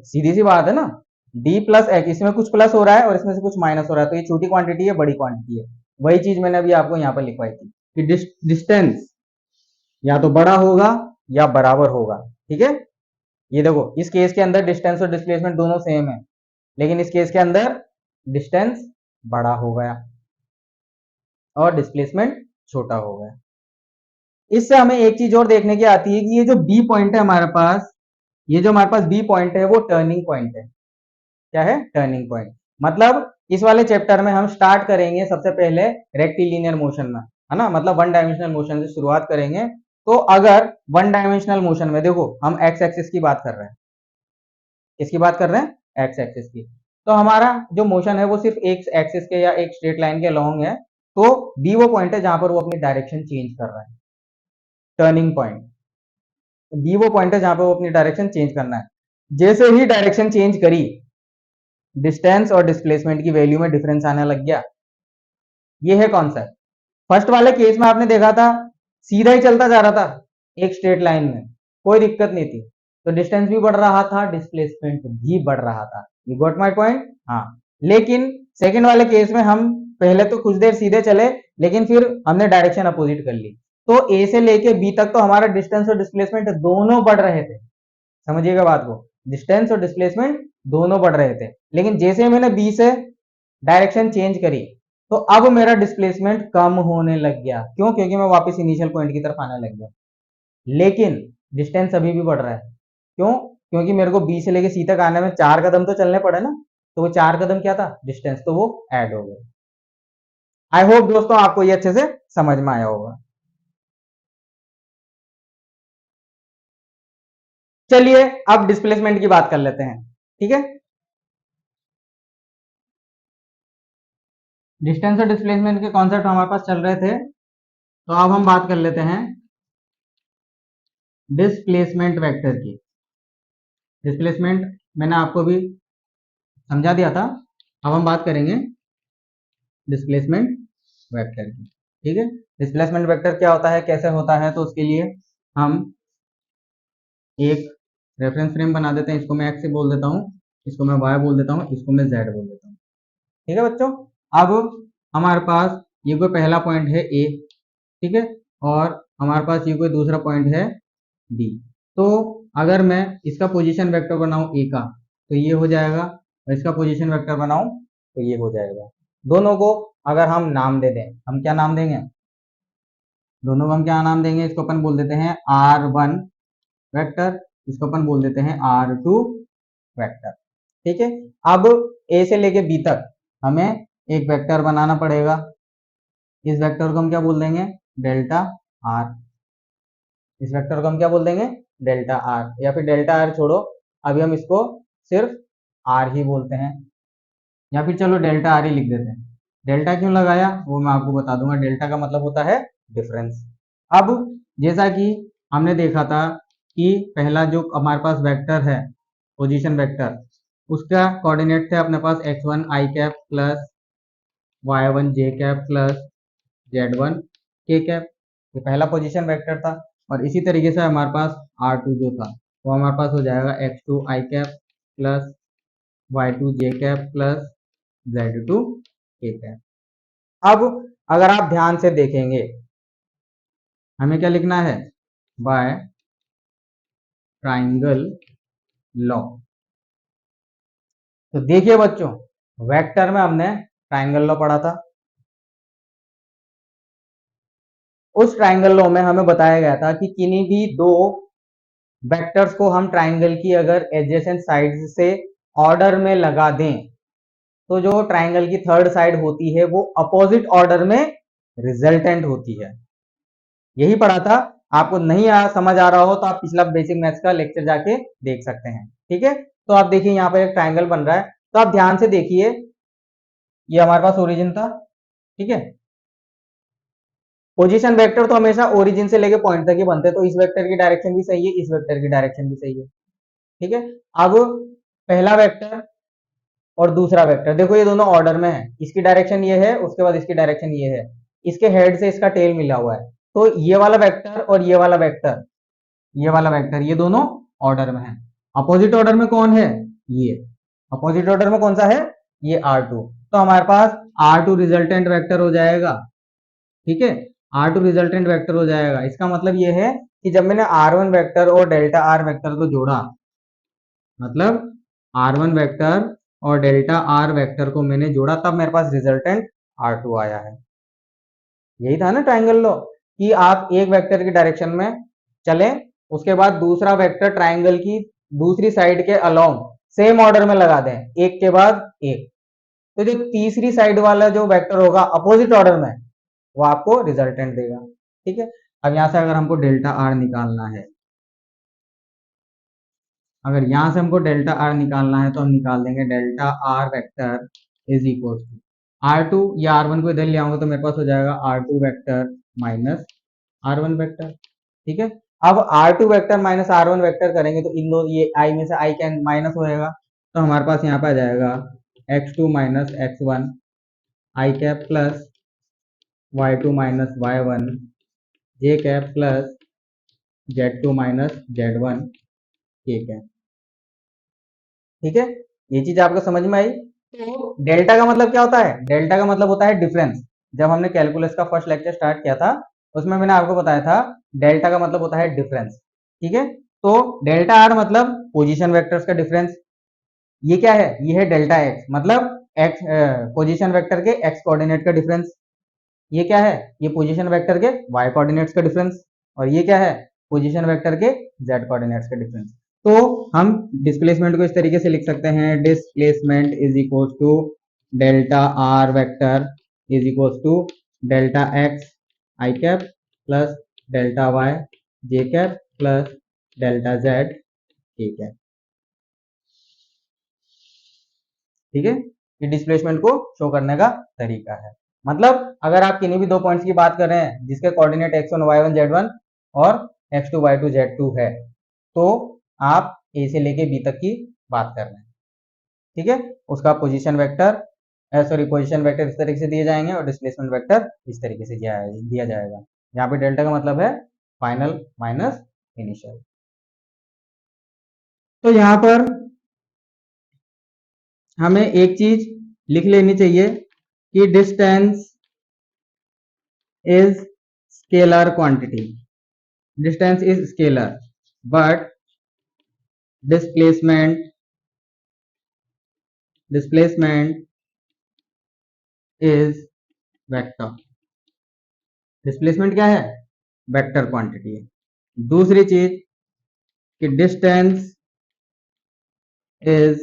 सीधी सी बात है ना, d प्लस एक्स, इसमें कुछ प्लस हो रहा है और इसमें से कुछ माइनस हो रहा है, तो ये छोटी क्वांटिटी है बड़ी क्वांटिटी है। वही चीज मैंने अभी आपको यहाँ पर लिखवाई थी कि डिस्टेंस या तो बड़ा होगा या बराबर होगा, ठीक है। ये देखो, इस केस के अंदर डिस्टेंस और डिस्प्लेसमेंट दोनों सेम है, लेकिन इस केस के अंदर डिस्टेंस बड़ा हो गया और डिस्प्लेसमेंट छोटा हो गया। इससे हमें एक चीज और देखने की आती है कि ये जो बी पॉइंट है हमारे पास, ये जो हमारे पास बी पॉइंट है वो टर्निंग पॉइंट है। क्या है, टर्निंग पॉइंट। मतलब इस वाले चैप्टर में हम स्टार्ट करेंगे सबसे पहले रेक्टिलिनियर मोशन में, है ना, मतलब वन डायमेंशनल मोशन से शुरुआत करेंगे। तो अगर वन डायमेंशनल मोशन में देखो, हम एक्स एक्सिस की बात कर रहे हैं, किसकी बात कर रहे हैं, एक्स एक्सिस की। तो हमारा जो मोशन है वो सिर्फ एक एक्सिस के या एक स्ट्रेट लाइन के लॉन्ग है। तो बी वो पॉइंट है जहां पर वो अपनी डायरेक्शन चेंज कर रहा है, टर्निंग पॉइंट। बी वो पॉइंट है जहां पर वो अपनी डायरेक्शन चेंज करना है। जैसे ही डायरेक्शन चेंज करी, डिस्टेंस और डिस्प्लेसमेंट की वैल्यू में डिफरेंस आने लग गया। ये है कॉन्सेप्ट। फर्स्ट वाले केस में आपने देखा था सीधा ही चलता जा रहा था एक स्ट्रेट लाइन में, कोई दिक्कत नहीं थी, तो डिस्टेंस भी बढ़ रहा था, डिस्प्लेसमेंट भी बढ़ रहा था। यू गॉट माय पॉइंट, हाँ। लेकिन सेकंड वाले केस में हम पहले तो कुछ देर सीधे चले, लेकिन फिर हमने डायरेक्शन अपोजिट कर ली, तो ए से लेके बी तक तो हमारा डिस्टेंस और डिस्प्लेसमेंट दोनों बढ़ रहे थे। समझिएगा बात को, डिस्टेंस और डिस्प्लेसमेंट दोनों बढ़ रहे थे। लेकिन जैसे मैंने बी से डायरेक्शन चेंज करी, तो अब मेरा डिस्प्लेसमेंट कम होने लग गया। क्यों, क्योंकि मैं वापस इनिशियल पॉइंट की तरफ आने लग गया। लेकिन डिस्टेंस अभी भी बढ़ रहा है। क्यों, क्योंकि मेरे को बी से लेके सी तक आने में 4 कदम तो चलने पड़े ना, तो वो 4 कदम क्या था, डिस्टेंस, तो वो ऐड हो गया। आई होप दोस्तों आपको ये अच्छे से समझ में आया होगा। चलिए अब डिस्प्लेसमेंट की बात कर लेते हैं, ठीक है। डिस्टेंस और डिस्प्लेसमेंट के कॉन्सेप्ट हमारे पास चल रहे थे, तो अब हम बात कर लेते हैं डिस्प्लेसमेंट वेक्टर की। डिस्प्लेसमेंट मैंने आपको भी समझा दिया था, अब हम बात करेंगे डिस्प्लेसमेंट वेक्टर की, ठीक है। डिस्प्लेसमेंट वेक्टर क्या होता है, कैसे होता है, तो उसके लिए हम एक रेफरेंस फ्रेम बना देते हैं। इसको मैं एक्स से बोल देता हूँ, इसको मैं वाई बोल देता हूँ, इसको मैं जेड बोल देता हूँ, ठीक है बच्चों। अब हमारे पास ये कोई पहला पॉइंट है ए, ठीक है, और हमारे पास ये कोई दूसरा पॉइंट है बी। तो अगर मैं इसका पोजीशन वेक्टर बनाऊं ए का, तो ये हो जाएगा, और इसका पोजीशन वेक्टर बनाऊं तो ये हो जाएगा। दोनों को अगर हम नाम दे दें, हम क्या नाम देंगे, दोनों को हम क्या नाम देंगे, इसको अपन बोल देते हैं R1 वेक्टर, इसको अपन बोल देते हैं R2 वेक्टर, ठीक है। अब ए से लेके बी तक हमें एक वेक्टर बनाना पड़ेगा। इस वेक्टर को हम क्या बोल देंगे, डेल्टा आर। इस वेक्टर को हम क्या बोल देंगे, डेल्टा आर, या फिर डेल्टा आर छोड़ो, अभी हम इसको सिर्फ आर ही बोलते हैं, या फिर चलो डेल्टा आर ही लिख देते हैं। डेल्टा क्यों लगाया वो मैं आपको बता दूंगा। डेल्टा का मतलब होता है डिफरेंस। अब जैसा कि हमने देखा था कि पहला जो हमारे पास वेक्टर है, पोजीशन वेक्टर, उसका कोऑर्डिनेट थे अपने पास x1 आई कैप प्लस y1 जे कैप प्लस z1 के कैप, ये पहला पोजीशन वेक्टर था। और इसी तरीके से हमारे पास R2 जो था वो हमारे पास हो जाएगा x2 आई कैप प्लस y2 जे कैप प्लस z2 ठीक है। अब अगर आप ध्यान से देखेंगे, हमें क्या लिखना है, बाय ट्राइंगल लॉ। तो देखिए बच्चों, वेक्टर में हमने ट्राइंगल लॉ पढ़ा था। उस ट्राइंगल लॉ में हमें बताया गया था कि किन्हीं भी दो वेक्टर्स को हम ट्राइंगल की अगर एडजेसेंट साइड्स से ऑर्डर में लगा दें तो जो ट्राइंगल की थर्ड साइड होती है वो अपोजिट ऑर्डर में रिजल्टेंट होती है। यही पढ़ा था। आपको नहीं समझ आ रहा हो तो आप पिछला बेसिक मैथ्स का लेक्चर जाके देख सकते हैं। ठीक है, तो आप देखिए यहाँ पर एक ट्राइंगल बन रहा है, तो आप ध्यान से देखिए, ये हमारे पास ओरिजिन था। ठीक है, पोजीशन वेक्टर तो हमेशा ओरिजिन से लेके पॉइंट तक ही बनते हैं, तो इस वेक्टर की डायरेक्शन भी सही है, इस वेक्टर की डायरेक्शन भी सही है। ठीक है, अब पहला वेक्टर और दूसरा वेक्टर देखो, ये दोनों ऑर्डर में है, इसकी डायरेक्शन ये है, उसके बाद इसकी डायरेक्शन ये है, इसके हेड से इसका टेल मिला हुआ है, तो ये वाला वेक्टर और ये वाला वेक्टर, ये वाला वेक्टर, ये दोनों ऑर्डर में है। अपोजिट ऑर्डर में कौन है, ये अपोजिट ऑर्डर में कौन सा है, ये R2। तो हमारे पास R2 रिजल्टेंट वेक्टर हो जाएगा। ठीक है, R2 रिजल्टेंट वेक्टर हो जाएगा। इसका मतलब ये है कि जब मैंने R1 वेक्टर और डेल्टा R वेक्टर को जोड़ा, मतलब R1 वेक्टर और डेल्टा R वेक्टर को मैंने जोड़ा, तब मेरे पास रिजल्टेंट R2 आया है। यही था ना ट्राइंगल लॉ, कि आप एक वेक्टर की डायरेक्शन में चलें, उसके बाद दूसरा वेक्टर ट्राइंगल की दूसरी साइड के अलोंग सेम ऑर्डर में लगा दें, एक के बाद एक, तो जो तीसरी साइड वाला जो वेक्टर होगा अपोजिट ऑर्डर में, वो आपको रिजल्टेंट देगा। ठीक है, अब यहां से अगर हमको डेल्टा आर निकालना है, अगर यहां से हमको डेल्टा आर निकालना है तो हम निकाल देंगे delta R vector is equal to R2, या R1 को इधर ले आऊंगा तो मेरे पास हो जाएगा R2 vector minus R1 vector. ठीक है, अब R2 vector minus R1 vector करेंगे तो इन दो, ये I में से I कैन माइनस हो जाएगा, तो हमारे पास यहाँ पे आ जाएगा x2 minus x1 I cap plus y2 minus y1 j cap plus z2 minus z1 k cap. ठीक है, ये चीज आपको समझ में आई। तो डेल्टा का मतलब क्या होता है, डेल्टा का मतलब होता है डिफरेंस। जब हमने कैलकुलस का फर्स्ट लेक्चर स्टार्ट किया था उसमें मैंने आपको बताया था डेल्टा का मतलब होता है डिफरेंस। ठीक है, तो डेल्टा आर मतलब पोजीशन वेक्टर्स का डिफरेंस। ये क्या है, ये है डेल्टा एक्स, मतलब एक्स पोजीशन वेक्टर के एक्स कोऑर्डिनेट का डिफरेंस। ये क्या है, ये पोजीशन वेक्टर के वाई कोऑर्डिनेट्स का डिफरेंस। और ये क्या है, पोजीशन वेक्टर के जेड कोऑर्डिनेट्स का डिफरेंस। तो हम डिस्प्लेसमेंट को इस तरीके से लिख सकते हैं, displacement is equal to delta R vector is equal to delta X I cap plus delta Y J cap plus delta Z K cap. ठीक है, ये डिस्प्लेसमेंट को शो करने का तरीका है। मतलब अगर आप किन्हीं भी दो पॉइंट्स की बात कर रहे हैं जिसके कोऑर्डिनेट x1 y1 z1 और x2 y2 z2 है, तो आप a से लेके b तक की बात कर रहे हैं। ठीक है, उसका पोजीशन वेक्टर पोजीशन वेक्टर इस तरीके से दिए जाएंगे और डिस्प्लेसमेंट वेक्टर इस तरीके से दिया जाएगा। यहाँ पे डेल्टा का मतलब है फाइनल माइनस इनिशियल। तो यहाँ पर हमें एक चीज लिख लेनी चाहिए कि distance is scalar quantity, distance is scalar but displacement is vector। Displacement क्या है, वेक्टर क्वांटिटी है। दूसरी चीज कि distance is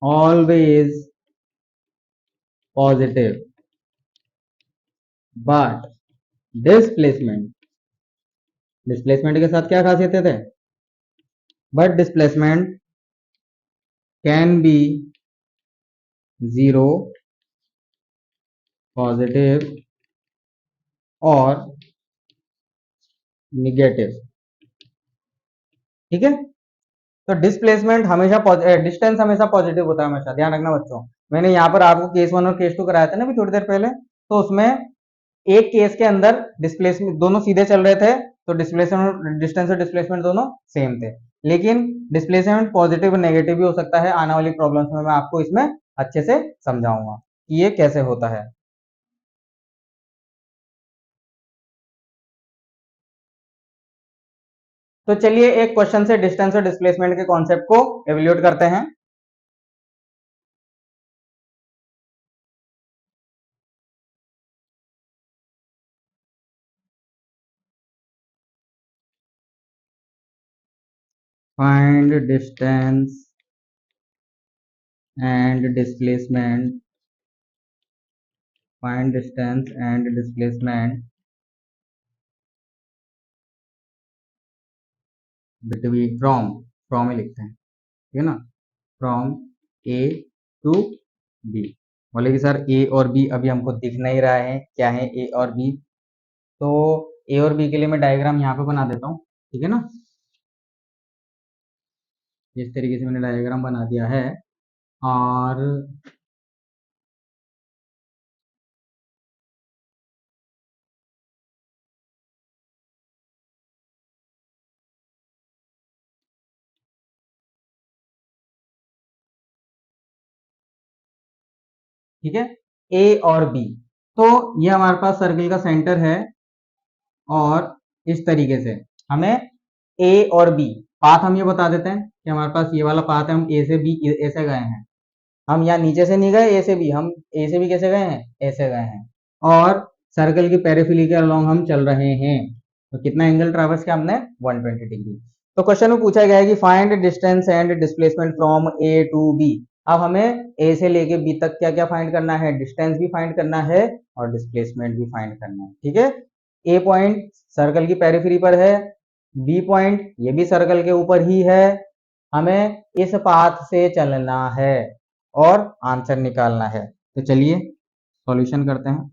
always positive but displacement के साथ क्या खासियतें थे, but displacement can be zero, positive और निगेटिव। ठीक है, तो डिस्प्लेसमेंट हमेशा डिस्टेंस हमेशा पॉजिटिव होता है, हमेशा ध्यान रखना बच्चों। मैंने यहाँ पर आपको केस 1 और केस 2 कराया था ना अभी थोड़ी देर पहले, तो उसमें एक केस के अंदर डिस्प्लेसमेंट दोनों सीधे चल रहे थे, तो डिस्प्लेसमेंट डिस्टेंस और डिस्प्लेसमेंट दोनों सेम थे। लेकिन डिस्प्लेसमेंट पॉजिटिव और नेगेटिव भी हो सकता है, आने वाली प्रॉब्लम्स में मैं आपको इसमें अच्छे से समझाऊंगा। कि ये कैसे होता है। तो चलिए एक क्वेश्चन से डिस्टेंस और डिस्प्लेसमेंट के कॉन्सेप्ट को एवेल्यूएट करते हैं। Find distance and displacement, find distance and displacement between from he लिखते हैं, ठीक है ना, फ्रॉम ए टू बी। बोले कि सर ए और बी अभी हमको दिख नहीं रहा है, क्या है ए और बी। तो ए और बी के लिए मैं डायग्राम यहाँ पे बना देता हूँ, ठीक है ना। इस तरीके से मैंने डायग्राम बना दिया है। और ठीक है, ए और बी, तो ये हमारे पास सर्किल का सेंटर है। और इस तरीके से हमें ए और बी पाथ हम ये बता देते हैं कि हमारे पास ये वाला पाथ है, हम ए से बी ऐसे गए हैं। हम यहाँ नीचे से नहीं गए ए से बी, हम ए से बी कैसे गए हैं, ऐसे गए हैं। और सर्कल की पेरिफेरी के अलोंग हम चल रहे हैं। तो कितना एंगल ट्रैवर्स किया हमने, 120 डिग्री। तो क्वेश्चन में पूछा गया है कि find distance and displacement from A to B. अब हमें ए से लेके बी तक क्या क्या फाइंड करना है, डिस्टेंस भी फाइंड करना है और डिस्प्लेसमेंट भी फाइंड करना है, ठीक है। ए पॉइंट सर्कल की पेरिफेरी पर है, बी पॉइंट ये भी सर्कल के ऊपर ही है। हमें इस पाथ से चलना है और आंसर निकालना है। तो चलिए सॉल्यूशन करते हैं।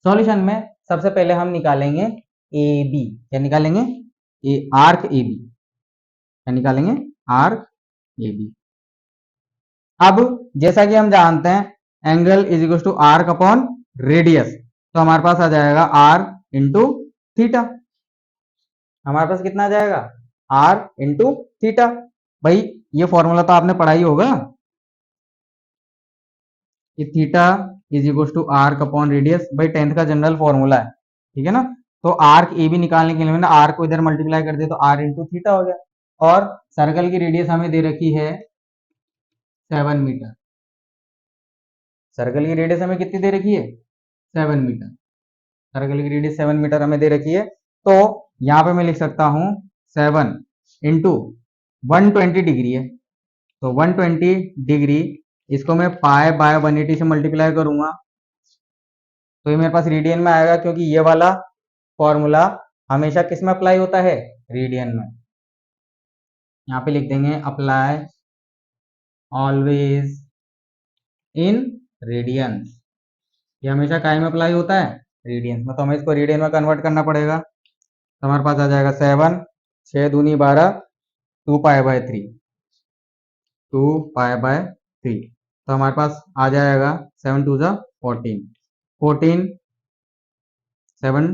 सॉल्यूशन में सबसे पहले हम निकालेंगे ए बी। क्या निकालेंगे, ए आर्क ए बी। क्या निकालेंगे, आर्क ए बी। अब जैसा कि हम जानते हैं angle is equal to arc upon radius, तो हमारे पास आ जाएगा आर इंटू थीटा। हमारे पास कितना आ जाएगा, आर इंटू थीटा। भाई ये फॉर्मूला तो आपने पढ़ा ही होगा कि theta is equal to arc upon radius. भाई 10th का जनरल फॉर्मूला है, ठीक है ना। तो आर्क ए भी निकालने के लिए मैंने आर्क को इधर मल्टीप्लाई कर दिया, तो आर इंटू थीटा हो गया। और सर्कल की रेडियस हमें दे रखी है 7 मीटर। सर्कल की रेडियस हमें कितनी दे रखी है, 7 मीटर। सर्कल की रेडियस 7 मीटर हमें दे रखी है। तो यहाँ पे मैं लिख सकता हूँ 7 इंटू 120 डिग्री है, तो 120 डिग्री इसको मैं पाई बाय 180 से मल्टीप्लाई करूंगा, तो ये मेरे पास रेडियन में आएगा, क्योंकि ये वाला फॉर्मूला हमेशा किस में अप्लाई होता है, रेडियन में। यहाँ पे लिख देंगे अप्लाई ऑलवेज इन रेडियंस। ये हमेशा काय में अप्लाई होता है, रेडियंस में। तो हमें इसको रेडियन में कन्वर्ट करना पड़ेगा। तो हमारे पास आ जाएगा 7, 6 दूनी 12, 2 पाई बाय 3, 2 पाई बाय 3। तो हमारे पास आ जाएगा 7 2 14, 14, 7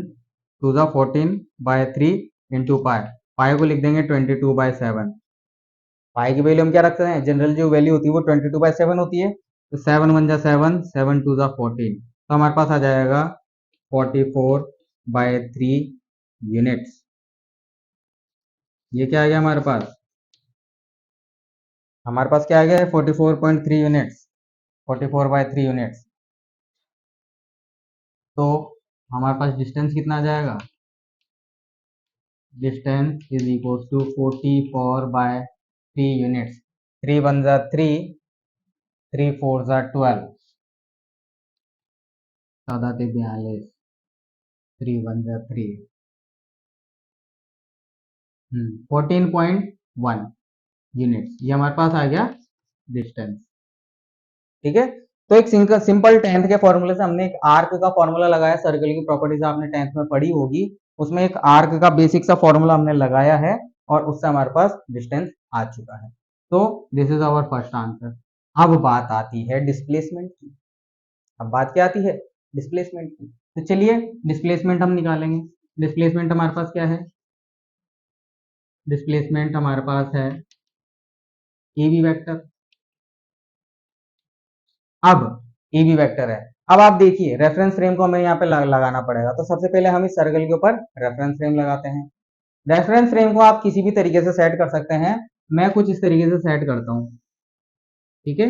2 14 बाय 3 इंटू पाई। पाई को लिख देंगे 22/7। पाई की वैल्यू हम क्या रखते हैं, जनरल जो वैल्यू होती है वो 22/7 होती है। तो 7 1 जा 7, 7 2 जा 14, तो हमारे पास आ जाएगा 44/3 यूनिट्स। ये क्या आ गया हमारे पास, क्या आ गया है 44.3 यूनिट्स, 44/3 यूनिट्स। तो हमारे पास डिस्टेंस कितना आ जाएगा, distance is equal to 44/3 units. 3 1 जा 3, 3 4 जा 12, 14 ते 42, 3 1 जा 3, 14.1 यूनिट्स। ये हमारे पास आ गया डिस्टेंस, ठीक है। तो एक सिंपल 10th के फॉर्मूले से हमने एक आर्क का फॉर्मूला लगाया। सर्कल की प्रॉपर्टीज आपने 10th में पढ़ी होगी, उसमें एक आर्क का बेसिक सा फॉर्मूला हमने लगाया है और उससे हमारे पास डिस्टेंस आ चुका है। तो this is our first answer. अब बात आती है डिस्प्लेसमेंट की। अब बात क्या आती है, डिस्प्लेसमेंट की। तो चलिए डिस्प्लेसमेंट हम निकालेंगे। डिस्प्लेसमेंट हमारे पास क्या है, डिस्प्लेसमेंट हमारे पास है ए बी वेक्टर। अब ए बी वेक्टर है। अब आप देखिए रेफरेंस फ्रेम को हमें यहाँ पे लगाना पड़ेगा, तो सबसे पहले हम इस सर्कल के ऊपर रेफरेंस फ्रेम लगाते हैं। रेफरेंस फ्रेम को आप किसी भी तरीके से सेट कर सकते हैं, मैं कुछ इस तरीके से सेट करता हूँ। ठीक है,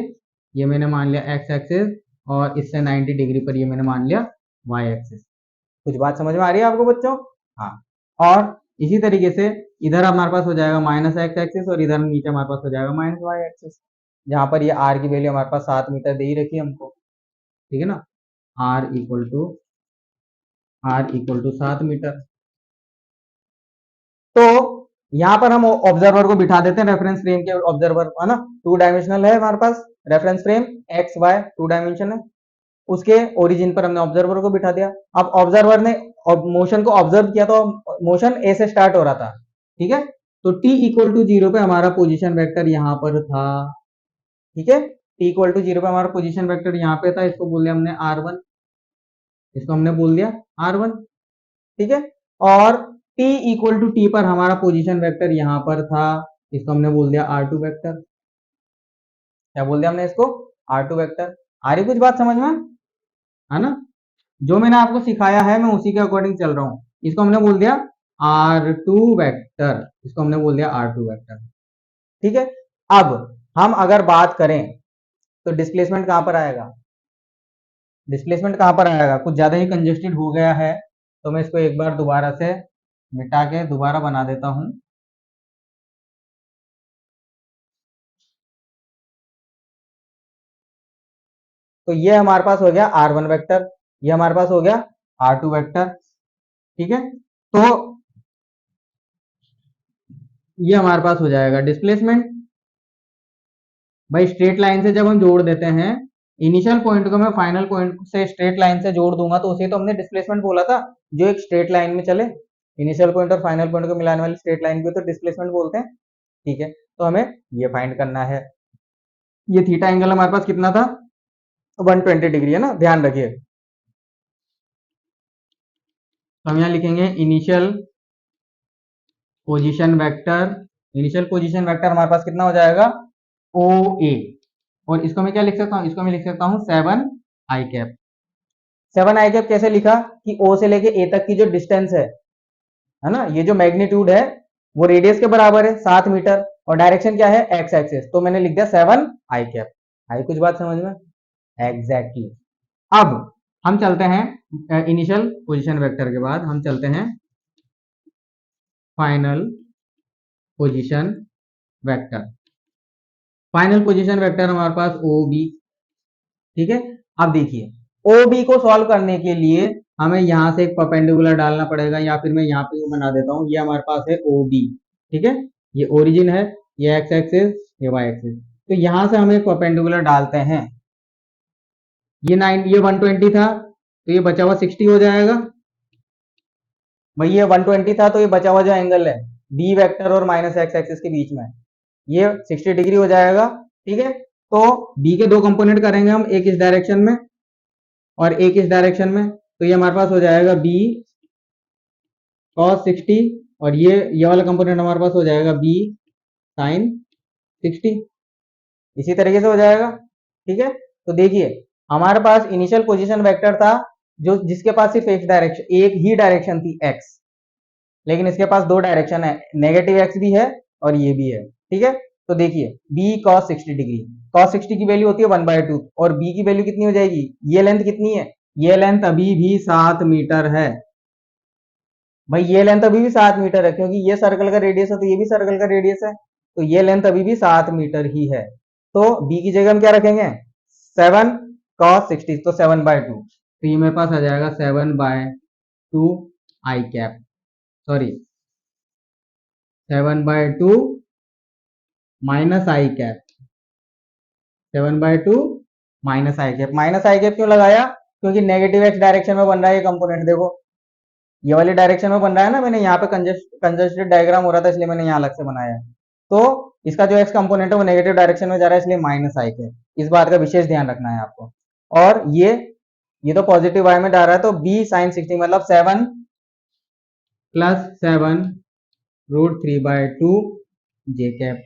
ये मैंने मान लिया एक्स एक्सिस और इससे 90 डिग्री पर ये मैंने मान लिया वाई एक्सिस। कुछ बात समझ में आ रही है आपको बच्चों? हाँ। और इसी तरीके से इधर हमारे पास हो जाएगा माइनस एक्स एक्सिस और इधर नीचे हमारे पास हो जाएगा माइनस वाई एक्सिस, जहां पर ये आर की वैल्यू हमारे पास 7 मीटर दे ही रखी है हमको। ठीक है ना, आर इक्वल टू 7 मीटर। तो यहाँ पर हम ऑब्जर्वर को बिठा देते हैं, रेफरेंस फ्रेम के ऑब्जर्वर है ना, 2 डायमेंशनल है हमारे पास reference frame, X Y 2 dimension है, उसके ओरिजिन पर हमने ऑब्जर्वर को बिठा दिया। अब ऑब्जर्वर ने मोशन को ऑब्जर्व किया, तो मोशन ए से स्टार्ट हो रहा था। ठीक है, तो t इक्वल टू 0 पे हमारा पोजीशन वेक्टर यहाँ पर था। ठीक है, t इक्वल टू 0 पे हमारा पोजीशन वेक्टर यहाँ पे था, इसको बोल दिया हमने r1, इसको हमने बोल दिया r1। ठीक है, और t इक्वल टू टी पर हमारा पोजीशन वेक्टर यहाँ पर था, इसको हमने बोल दिया r2 वेक्टर। क्या बोल दिया हमने इसको? r2 vector. आ रही कुछ बात समझ में, है ना? जो मैंने आपको सिखाया है मैं उसी के अकॉर्डिंग चल रहा हूं। इसको हमने बोल दिया r2 वेक्टर, इसको हमने बोल दिया r2 वेक्टर। ठीक है, अब हम अगर बात करें तो डिस्प्लेसमेंट कहां पर आएगा? डिस्प्लेसमेंट कहां पर आएगा? कुछ ज्यादा ही कंजेस्टेड हो गया है, तो मैं इसको एक बार दोबारा से मिटा के दोबारा बना देता हूं। तो ये हमारे पास हो गया r1 वेक्टर, ये हमारे पास हो गया r2 वेक्टर। ठीक है, तो ये हमारे पास हो जाएगा डिस्प्लेसमेंट। भाई स्ट्रेट लाइन से जब हम जोड़ देते हैं, इनिशियल पॉइंट को मैं फाइनल पॉइंट से स्ट्रेट लाइन से जोड़ दूंगा, तो उसे तो हमने डिस्प्लेसमेंट बोला था, जो एक स्ट्रेट लाइन में चले। इनिशियल पॉइंट और फाइनल पॉइंट को मिलाने वाली स्ट्रेट लाइन को तो डिस्प्लेसमेंट बोलते हैं। ठीक है, तो हमें ये फाइंड करना है। ये थीटा एंगल हमारे पास कितना था? 120 डिग्री है ना, ध्यान रखिए। तो हम यहाँ लिखेंगे initial position vector, initial position vector हमारे पास कितना हो जाएगा? ओ ए। और इसको मैं क्या लिख सकता हूँ? इसको मैं लिख सकता हूँ 7 आई कैप। 7 आई कैप कैसे लिखा? कि ओ से लेके ए तक की जो डिस्टेंस है ना, ये जो मैग्नीट्यूड है वो रेडियस के बराबर है 7 मीटर, और डायरेक्शन क्या है? एक्स एक्सिस, तो मैंने लिख दिया 7 आई कैप। आई कुछ बात समझ में? एग्जैक्टली अब हम चलते हैं इनिशियल पोजीशन वेक्टर के बाद हम चलते हैं final position vector. Final position vector हमारे पास ओ बी। ठीक है, अब देखिए ओ बी को सॉल्व करने के लिए हमें यहां से एक परपेंडिकुलर डालना पड़ेगा, या फिर मैं यहाँ पे बना देता हूँ, ये हमारे पास है ओ बी। ठीक है, ये ओरिजिन है, ये एक्स एक्सिस, ये वाई एक्सिस, तो यहां से हम एक परपेंडिकुलर डालते हैं। ये 120 था, तो ये बचा हुआ 60 हो जाएगा। भाई ये 120 था, तो ये बचा हुआ जो एंगल है बी वेक्टर और माइनस एक्स एक्सिस के बीच में, ये 60 डिग्री हो जाएगा। ठीक है, तो बी के दो कंपोनेंट करेंगे हम, एक इस डायरेक्शन में और एक इस डायरेक्शन में, तो ये हमारे पास हो जाएगा बी cos 60, और ये वाला कंपोनेंट हमारे पास हो जाएगा बी sin 60। इसी तरीके से हो जाएगा। ठीक है, तो देखिए हमारे पास इनिशियल पोजीशन वेक्टर था जो जिसके पास सिर्फ एक ही डायरेक्शन थी x, लेकिन इसके पास दो डायरेक्शन है, नेगेटिव एक्स भी है और ये भी है। ठीक है, तो देखिए b cos 60 डिग्री, cos 60 की वैल्यू होती है 1/2, और b की वैल्यू कितनी हो जाएगी? ये लेंथ कितनी है? ये लेंथ अभी भी 7 मीटर है। भाई ये लेंथ अभी भी 7 मीटर है, क्योंकि ये सर्कल का रेडियस है तो ये भी सर्कल का रेडियस है, तो ये लेंथ अभी भी 7 मीटर ही है। तो b की जगह हम क्या रखेंगे? 7 cos 60, तो 7/2, तो ये मेरे पास आ जाएगा 7/2 आई कैप, सॉरी 7/2 माइनस आई कैप, 7/2 माइनस आई कैप। माइनस आई कैप क्यों लगाया? क्योंकि नेगेटिव एक्स डायरेक्शन में बन रहा है ये कंपोनेंट, देखो ये वाली डायरेक्शन में बन रहा है ना, मैंने यहाँ पे कंजस्टेड डायग्राम हो रहा था इसलिए मैंने यहाँ अलग से बनाया है। तो इसका जो एक्स कंपोनेंट है वो नेगेटिव डायरेक्शन में जा रहा है, इसलिए माइनस आई कैप, इस बात का विशेष ध्यान रखना है आपको। और ये तो पॉजिटिव वाई में जा रहा है, तो बी साइन 60 मतलब 7 + 7 √3/2 जे कैप।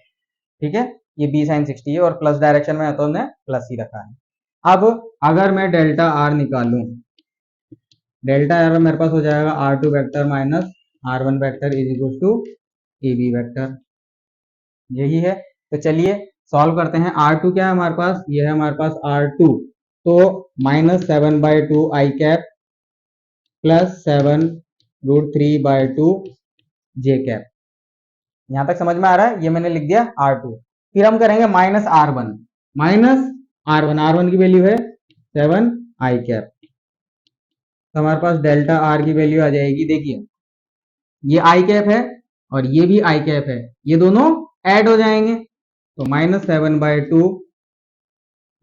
ठीक है, ये b sin 60 है और प्लस डायरेक्शन में है तो हमने प्लस ही रखा है। अब अगर मैं डेल्टा आर निकालूं, डेल्टा आर मेरे पास हो जाएगा R2 vector minus R1 vector is equal to AB vector, यही है। तो चलिए सॉल्व करते हैं। R2 क्या है हमारे पास, ये है हमारे पास R2, तो -7/2 आई कैप प्लस 7√3/2 जे कैप। यहां तक समझ में आ रहा है, ये मैंने लिख दिया R2। फिर हम करेंगे -R1, R1 की वैल्यू है 7 आई कैप, तो हमारे पास डेल्टा आर की वैल्यू आ जाएगी, देखिए ये आई कैप है और ये भी आई कैप है, ये दोनों ऐड हो जाएंगे, तो -7/2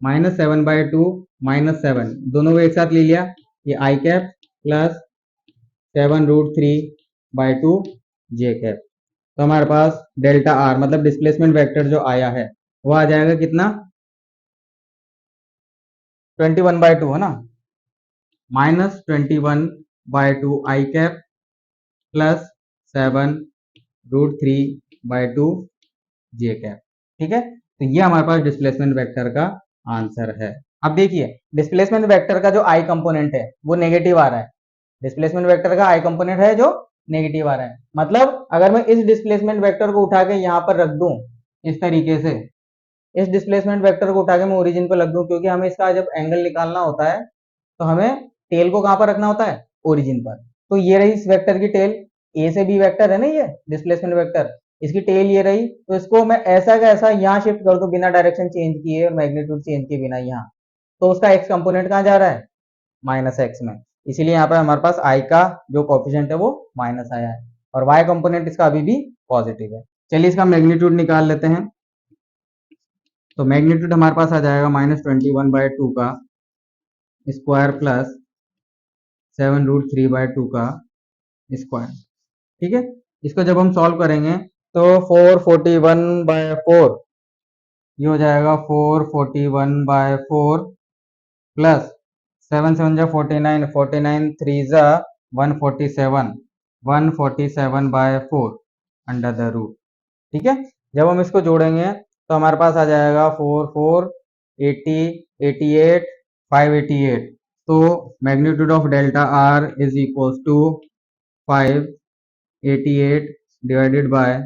-7 दोनों को एक साथ ले लिया, ये आई कैप प्लस 7√3/2 जे कैप। तो हमारे पास डेल्टा आर मतलब डिस्प्लेसमेंट वेक्टर जो आया है वो आ जाएगा कितना, 21/2 है ना, -21/2 आई कैप प्लस 7√3/2 जे कैप। ठीक है, तो ये हमारे पास डिस्प्लेसमेंट वेक्टर का आंसर है। अब देखिए डिस्प्लेसमेंट वेक्टर का जो आई कंपोनेंट है वो नेगेटिव आ रहा है, डिस्प्लेसमेंट वेक्टर का आई कंपोनेंट है जो नेगेटिव आ रहा है, मतलब अगर मैं इस डिस्प्लेसमेंट वेक्टर को उठा के यहाँ पर रख दूं इस तरीके से, इस डिस्प्लेसमेंट वेक्टर को उठा के मैं ओरिजिन पर रख दूं, क्योंकि हमें इसका जब एंगल निकालना होता है तो हमें टेल को कहां पर रखना होता है, ओरिजिन पर। तो ये रही इस वेक्टर की टेल, ए से बी वेक्टर है ना ये डिस्प्लेसमेंट वेक्टर, इसकी टेल ये रही, तो इसको मैं ऐसा का ऐसा यहाँ शिफ्ट कर दूं बिना डायरेक्शन चेंज किए और मैग्नीट्यूड चेंज किए बिना यहाँ, तो उसका एक्स कंपोनेंट कहाँ जा रहा है, -x में, इसीलिए यहाँ पर हमारे पास आई का जो कोफिशिएंट है वो माइनस आया है, और y कंपोनेंट इसका अभी भी पॉजिटिव है। चलिए इसका मैग्नीट्यूड निकाल लेते हैं, तो मैग्नीट्यूड हमारे पास आ जाएगा -21/2 का स्क्वायर प्लस 7√3/2 का स्क्वायर। ठीक है, इसको जब हम सॉल्व करेंगे तो 441/4, ये हो जाएगा 441/4 प्लस 7 7 जा 49, 49 3 जा 147, 147/4 अंडर द रूट। ठीक है, जब हम इसको जोड़ेंगे तो हमारे पास आ जाएगा 4 4 80 88 588, तो magnitude of delta R is equals to 588 divided by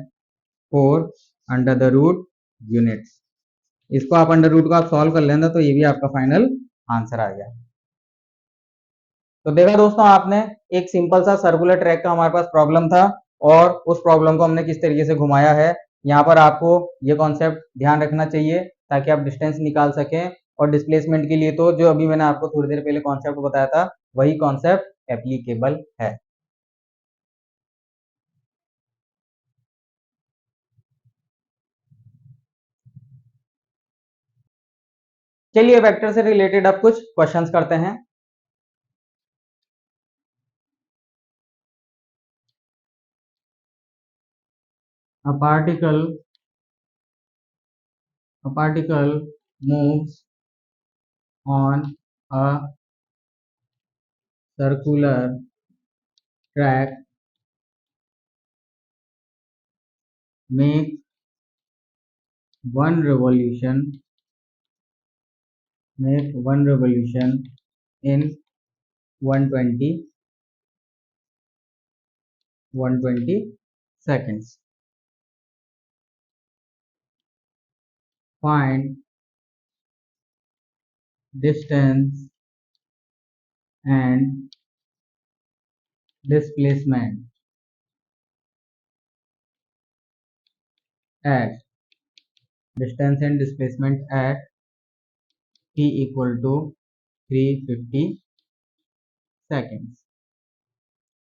4 under the root units. इसको आप अंडर रूट को आप सॉल्व कर लेना तो ये भी आपका फाइनल आंसर आ गया। तो देखा दोस्तों आपने, एक सिंपल सा सर्कुलर ट्रैक का हमारे पास प्रॉब्लम था और उस प्रॉब्लम को हमने किस तरीके से घुमाया है। यहाँ पर आपको ये कॉन्सेप्ट ध्यान रखना चाहिए ताकि आप डिस्टेंस निकाल सकें, और डिस्प्लेसमेंट के लिए तो जो अभी मैंने आपको थोड़ी देर पहले कॉन्सेप्ट बताया था वही कॉन्सेप्ट एप्लीकेबल है। चलिए वेक्टर से रिलेटेड अब कुछ क्वेश्चंस करते हैं। A particle moves on a circular track, make one revolution in 120 seconds. Find distance and displacement at t equal to 350 seconds।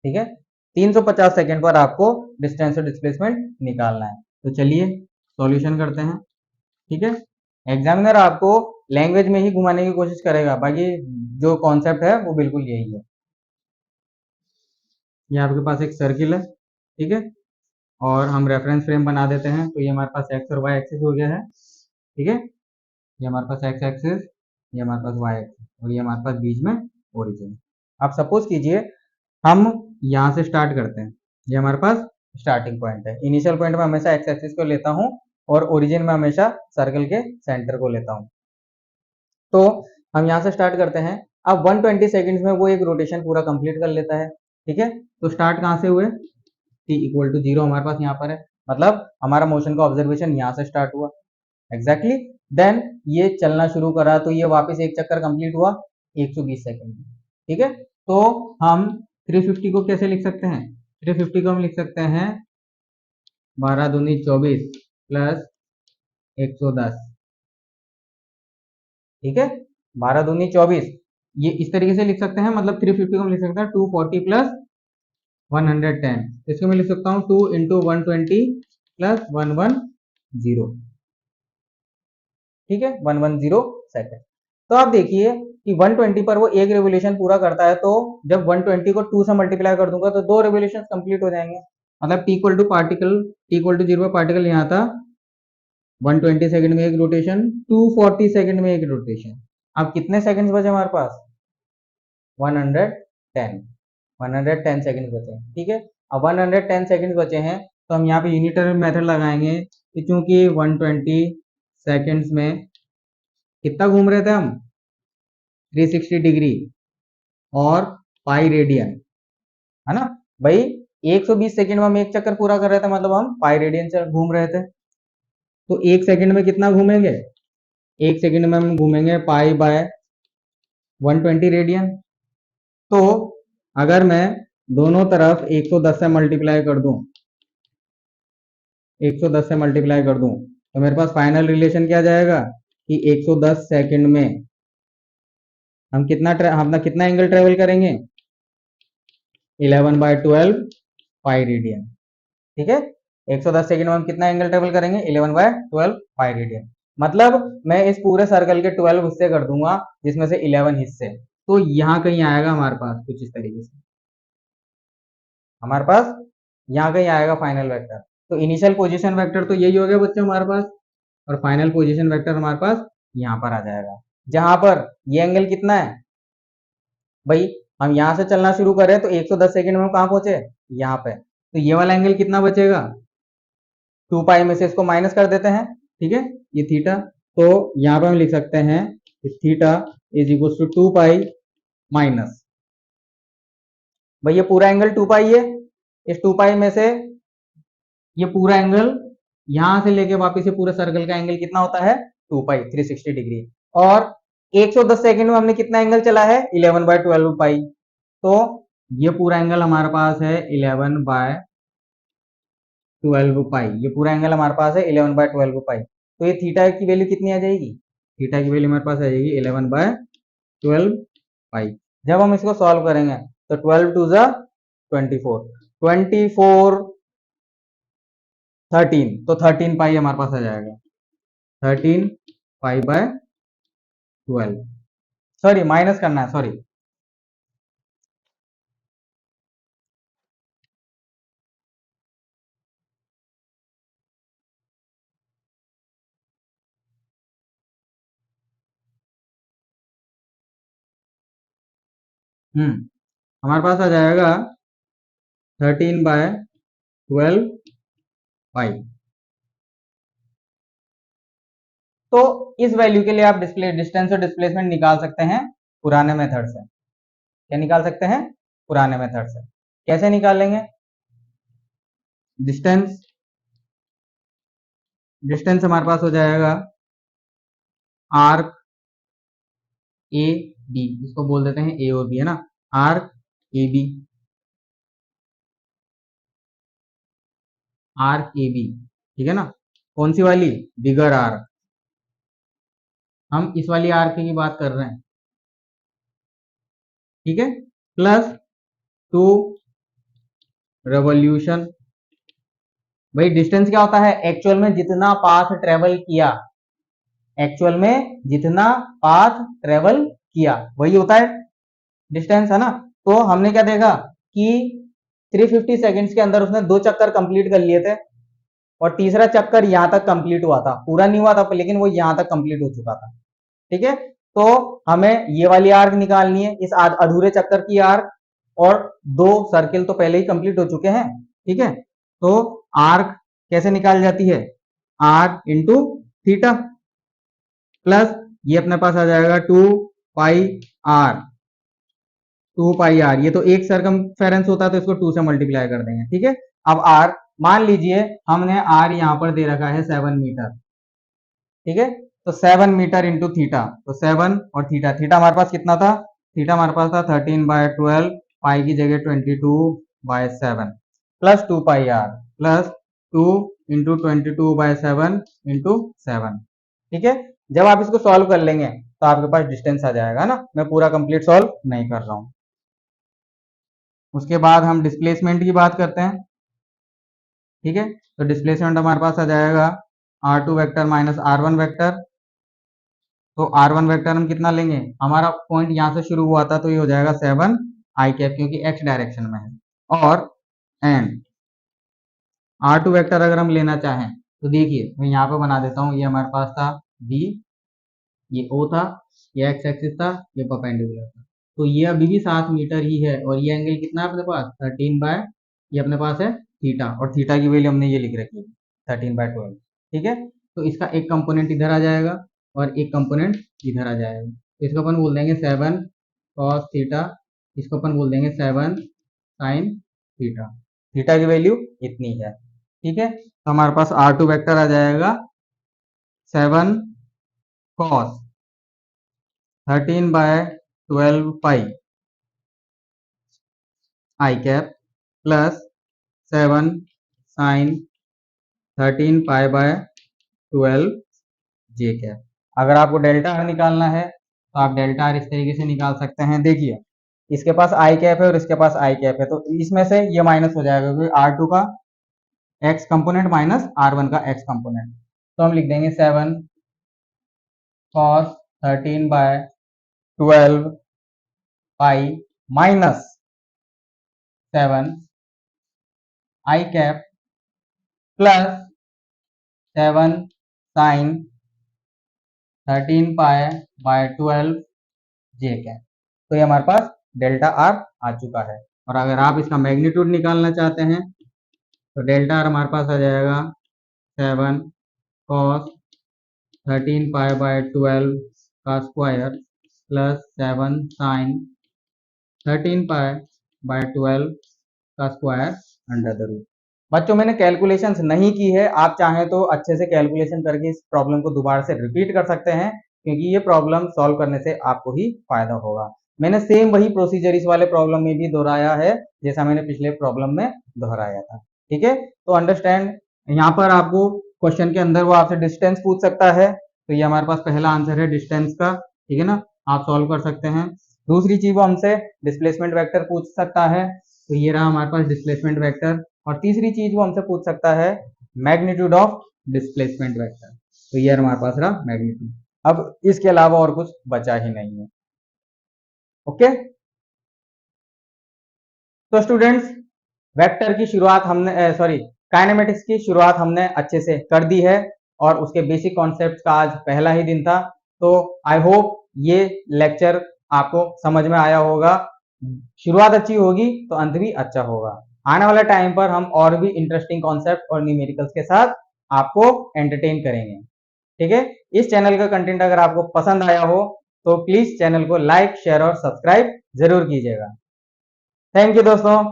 ठीक है, 350 सेकंड पर आपको डिस्टेंस और डिस्प्लेसमेंट निकालना है। तो चलिए सॉल्यूशन करते हैं। ठीक है, एग्जामिनर आपको लैंग्वेज में ही घुमाने की कोशिश करेगा, बाकी जो कॉन्सेप्ट है वो बिल्कुल यही है। ये आपके पास एक सर्किल है, ठीक है, और हम रेफरेंस फ्रेम बना देते हैं, तो ये हमारे पास एक्स और वाई एक्सिस हो गया है। ठीक है, ये हमारे पास एक्स एक्सिस, ये हमारे पास वाई एक्सिस, और ये हमारे पास बीच में ओरिजिन। आप सपोज कीजिए हम यहाँ से स्टार्ट करते हैं, ये हमारे पास स्टार्टिंग पॉइंट है। इनिशियल पॉइंट में हमेशा एक्स एक्सिस को लेता हूँ और ओरिजिन में हमेशा सर्कल के सेंटर को लेता हूँ। तो हम यहाँ से स्टार्ट करते हैं। अब 120 सेकंड्स में वो एक रोटेशन पूरा कंप्लीट कर लेता है। ठीक है, तो स्टार्ट कहाँ से हुए, t इक्वल टू 0 हमारे पास यहाँ पर है, मतलब हमारा मोशन का ऑब्जर्वेशन यहाँ से स्टार्ट हुआ एग्जैक्टली। देन ये चलना शुरू करा तो ये वापस एक चक्कर कंप्लीट हुआ 120 सेकंड में। ठीक है, तो हम 350 को कैसे लिख सकते हैं, 350 को हम लिख सकते हैं 12 दूनी 24 प्लस 110। ठीक है, 12 दूनी 24, ये इस तरीके से लिख सकते हैं, मतलब 350 को हम लिख सकते हैं 240 प्लस 110। इसको मैं लिख सकता हूँ 2 इंटू 120 प्लस 110। ठीक है, 110 सेकेंड। तो आप देखिए कि 120 पर वो एक रेवोल्यूशन पूरा करता है, तो जब 120 को 2 से मल्टीप्लाई कर दूंगा तो 2 रेवोल्यूशन कंप्लीट हो जाएंगे। मतलब t equal to particle, t equal to 0 particle यहाँ था 120 सेकंड में एक रोटेशन, 240 सेकंड में एक रोटेशन। अब कितने सेकंड्स बचे हमारे पास, 110 110 सेकंड्स बचे हैं। ठीक है, अब 110 सेकंड्स बचे हैं तो हम यहाँ पे यूनिटरी मेथड लगाएंगे कि चूंकि 120 सेकंड्स में कितना घूम रहे थे हम, 360 डिग्री और पाई रेडियन, है ना भाई। 120 सेकंड में हम एक चक्कर पूरा कर रहे थे, मतलब हम पाई रेडियन से घूम रहे थे। तो एक सेकंड में कितना घूमेंगे, एक सेकंड में हम घूमेंगे पाई बाय 120 रेडियन। तो अगर मैं दोनों तरफ 110 से मल्टीप्लाई कर दूं, 110 से मल्टीप्लाई कर दूं तो मेरे पास फाइनल रिलेशन क्या जाएगा कि 110 सेकंड में हम कितना एंगल ट्रेवल करेंगे, 11/12 पाई रेडियन। ठीक है, 110 सेकंड में हम कितना एंगल ट्रेवल करेंगे, 11/12 पाई रेडियन। मतलब मैं इस पूरे सर्कल के 12 हिस्से कर दूंगा, जिसमें से 11 हिस्से, तो यहाँ कहीं आएगा हमारे पास कुछ इस तरीके से, हमारे पास यहाँ कहीं आएगा फाइनल वेक्टर। तो इनिशियल पोजीशन वेक्टर तो यही हो गया बच्चों हमारे पास, और फाइनल पोजीशन वेक्टर हमारे पास यहाँ पर आ जाएगा, जहां पर ये एंगल कितना है भाई, हम यहाँ से चलना शुरू करें तो 110 सेकंड में हम कहाँ पहुंचे, यहाँ पे, तो ये वाला एंगल कितना बचेगा, 2 पाई में से इसको माइनस कर देते हैं। ठीक है, ये थीटा, तो यहाँ पे हम लिख सकते हैं theta is equal to 2 pi minus, भाई ये पूरा एंगल 2 पाई है, इस 2 पाई में से ये पूरा एंगल यहां से लेके वापस ये पूरे सर्कल का एंगल कितना होता है, 2 पाई 360 डिग्री। और 110 सेकंड में हमने कितना एंगल चला है, 11/12 पाई। तो ये पूरा एंगल हमारे पास है 11/12 पाई, ये पूरा एंगल हमारे पास है 11/12 पाई। तो ये थीटा की वैल्यू कितनी आ जाएगी, थीटा की वैल्यू हमारे पास आ जाएगी 11/12 पाई। जब हम इसको सॉल्व करेंगे तो 12 टू ज़ा 24, 24 13, तो 13 पाई हमारे पास आ जाएगा, 13 पाई बाय 12, सॉरी माइनस करना है, सॉरी। हमारे पास आ जाएगा 13/12 पाई। तो इस वैल्यू के लिए आप डिस्टेंस और डिस्प्लेसमेंट निकाल सकते हैं पुराने मेथड से। क्या निकाल सकते हैं, पुराने मेथड से। कैसे निकालेंगे, डिस्टेंस, डिस्टेंस हमारे पास हो जाएगा आर्क ए बी, इसको बोल देते हैं ए और बी, है ना, arc A B, arc A B, ठीक है ना। कौन सी वाली, बिगर आर्क, हम इस वाली आर्क की बात कर रहे हैं। ठीक है, प्लस 2 रेवोल्यूशन। भाई डिस्टेंस क्या होता है, एक्चुअल में जितना पाथ ट्रेवल किया, एक्चुअल में जितना पाथ ट्रेवल किया वही होता है डिस्टेंस, है ना। तो हमने क्या देखा कि 350 सेकंड्स के अंदर उसने 2 चक्कर कंप्लीट कर लिए थे, और तीसरा चक्कर यहां तक कंप्लीट हुआ था, पूरा नहीं हुआ था लेकिन वो यहां तक कंप्लीट हो चुका था। ठीक है, तो हमें ये वाली आर्क निकालनी है, इस अधूरे चक्कर की आर्क, और 2 सर्किल तो पहले ही कंप्लीट हो चुके हैं। ठीक है, तो आर्क कैसे निकाल जाती है, आर्क इंटू थीटा, प्लस ये अपने पास आ जाएगा 2 पाई आर, 2 पाई आर। ये तो एक सरकमफेरेंस होता है तो इसको 2 से मल्टीप्लाई कर देंगे, ठीक है। अब आर, मान लीजिए हमने आर यहाँ पर दे रखा है 7 मीटर, ठीक है। तो 7 मीटर इंटू थीटा, तो 7 और थीटा, थीटा हमारे पास कितना था, थीटा हमारे पास था 13/12, पाई की जगह 22/7 plus 2 pi R plus 2 into 22/7 into 7, ठीक है। जब आप इसको सॉल्व कर लेंगे तो आपके पास डिस्टेंस आ जाएगा ना, मैं पूरा कंप्लीट सॉल्व नहीं कर रहा हूं। उसके बाद हम डिस्प्लेसमेंट की बात करते हैं, ठीक है। तो डिस्प्लेसमेंट हमारे पास आ जाएगा r2 vector minus r1 vector. तो r1 वेक्टर हम कितना लेंगे, हमारा पॉइंट यहां से शुरू हुआ था तो ये हो जाएगा 7 आई कैप, क्योंकि x डायरेक्शन में है। और एंड r2 वेक्टर अगर हम लेना चाहें तो देखिए मैं यहाँ पे बना देता हूँ, ये हमारे पास था b, ये o था, ये x एक्सिस था, ये परपेंडिकुलर था। तो ये अभी भी 7 मीटर ही है, और ये एंगल कितना है अपने पास 13 ये अपने पास है थीटा, और थीटा की वैल्यू हमने ये लिख रखी है 13/12, ठीक है। तो इसका एक कंपोनेंट इधर आ जाएगा और एक कंपोनेंट इधर आ जाएगा, तो इसको अपन बोल देंगे 7 cos थीटा, इसको अपन बोल देंगे 7 sin थीटा। थीटा की वैल्यू इतनी है, ठीक है। तो हमारे पास r2 वेक्टर आ जाएगा 7 cos 13/12 पाई आई कैप प्लस 7 sin 13π/12 जे कैप। अगर आपको डेल्टा आर निकालना है तो आप डेल्टा आर इस तरीके से निकाल सकते हैं। देखिए इसके पास आई कैप है और इसके पास आई कैप है, तो इसमें से ये माइनस हो जाएगा, क्योंकि R2 का x कंपोनेंट माइनस R1 का x कंपोनेंट। तो हम लिख देंगे 7 cos 13/12 पाई माइनस 7 आई कैप प्लस 7 sin 13π/12 जे कैप। तो ये हमारे पास डेल्टा आर आ चुका है। और अगर आप इसका मैग्नीट्यूड निकालना चाहते हैं तो डेल्टा आर हमारे पास आ जाएगा 7 cos 13π/12 का स्क्वायर प्लस 7 sin 13π/12 का स्क्वायर अंडर द रूट। बच्चों मैंने कैलकुलेशंस नहीं की है, आप चाहें तो अच्छे से कैलकुलेशन करके इस प्रॉब्लम को दोबारा से रिपीट कर सकते हैं, क्योंकि ये प्रॉब्लम सॉल्व करने से आपको ही फायदा होगा। मैंने सेम वही प्रोसीजर इस वाले प्रॉब्लम में भी दोहराया है जैसा मैंने पिछले प्रॉब्लम में दोहराया था, ठीक है। तो अंडरस्टैंड, यहाँ पर आपको क्वेश्चन के अंदर वो आपसे डिस्टेंस पूछ सकता है, तो ये हमारे पास पहला आंसर है डिस्टेंस का, ठीक है ना, आप सॉल्व कर सकते हैं। दूसरी चीज वो हमसे डिस्प्लेसमेंट वेक्टर पूछ सकता है, तो ये रहा हमारे पास डिस्प्लेसमेंट वेक्टर। और तीसरी चीज वो हमसे पूछ सकता है मैग्नीट्यूड ऑफ डिस्प्लेसमेंट वेक्टर, तो ये हमारे पास रहा मैग्नीट्यूड। अब इसके अलावा और कुछ बचा ही नहीं है, ओके। तो स्टूडेंट्स वेक्टर की शुरुआत हमने काइनेमेटिक्स की शुरुआत हमने अच्छे से कर दी है, और उसके बेसिक कॉन्सेप्ट का आज पहला ही दिन था। तो आई होप ये लेक्चर आपको समझ में आया होगा। शुरुआत अच्छी होगी तो अंत भी अच्छा होगा। आने वाले टाइम पर हम और भी इंटरेस्टिंग कॉन्सेप्ट और न्यूमेरिकल्स के साथ आपको एंटरटेन करेंगे, ठीक है। इस चैनल का कंटेंट अगर आपको पसंद आया हो तो प्लीज चैनल को लाइक, शेयर और सब्सक्राइब जरूर कीजिएगा। थैंक यू दोस्तों।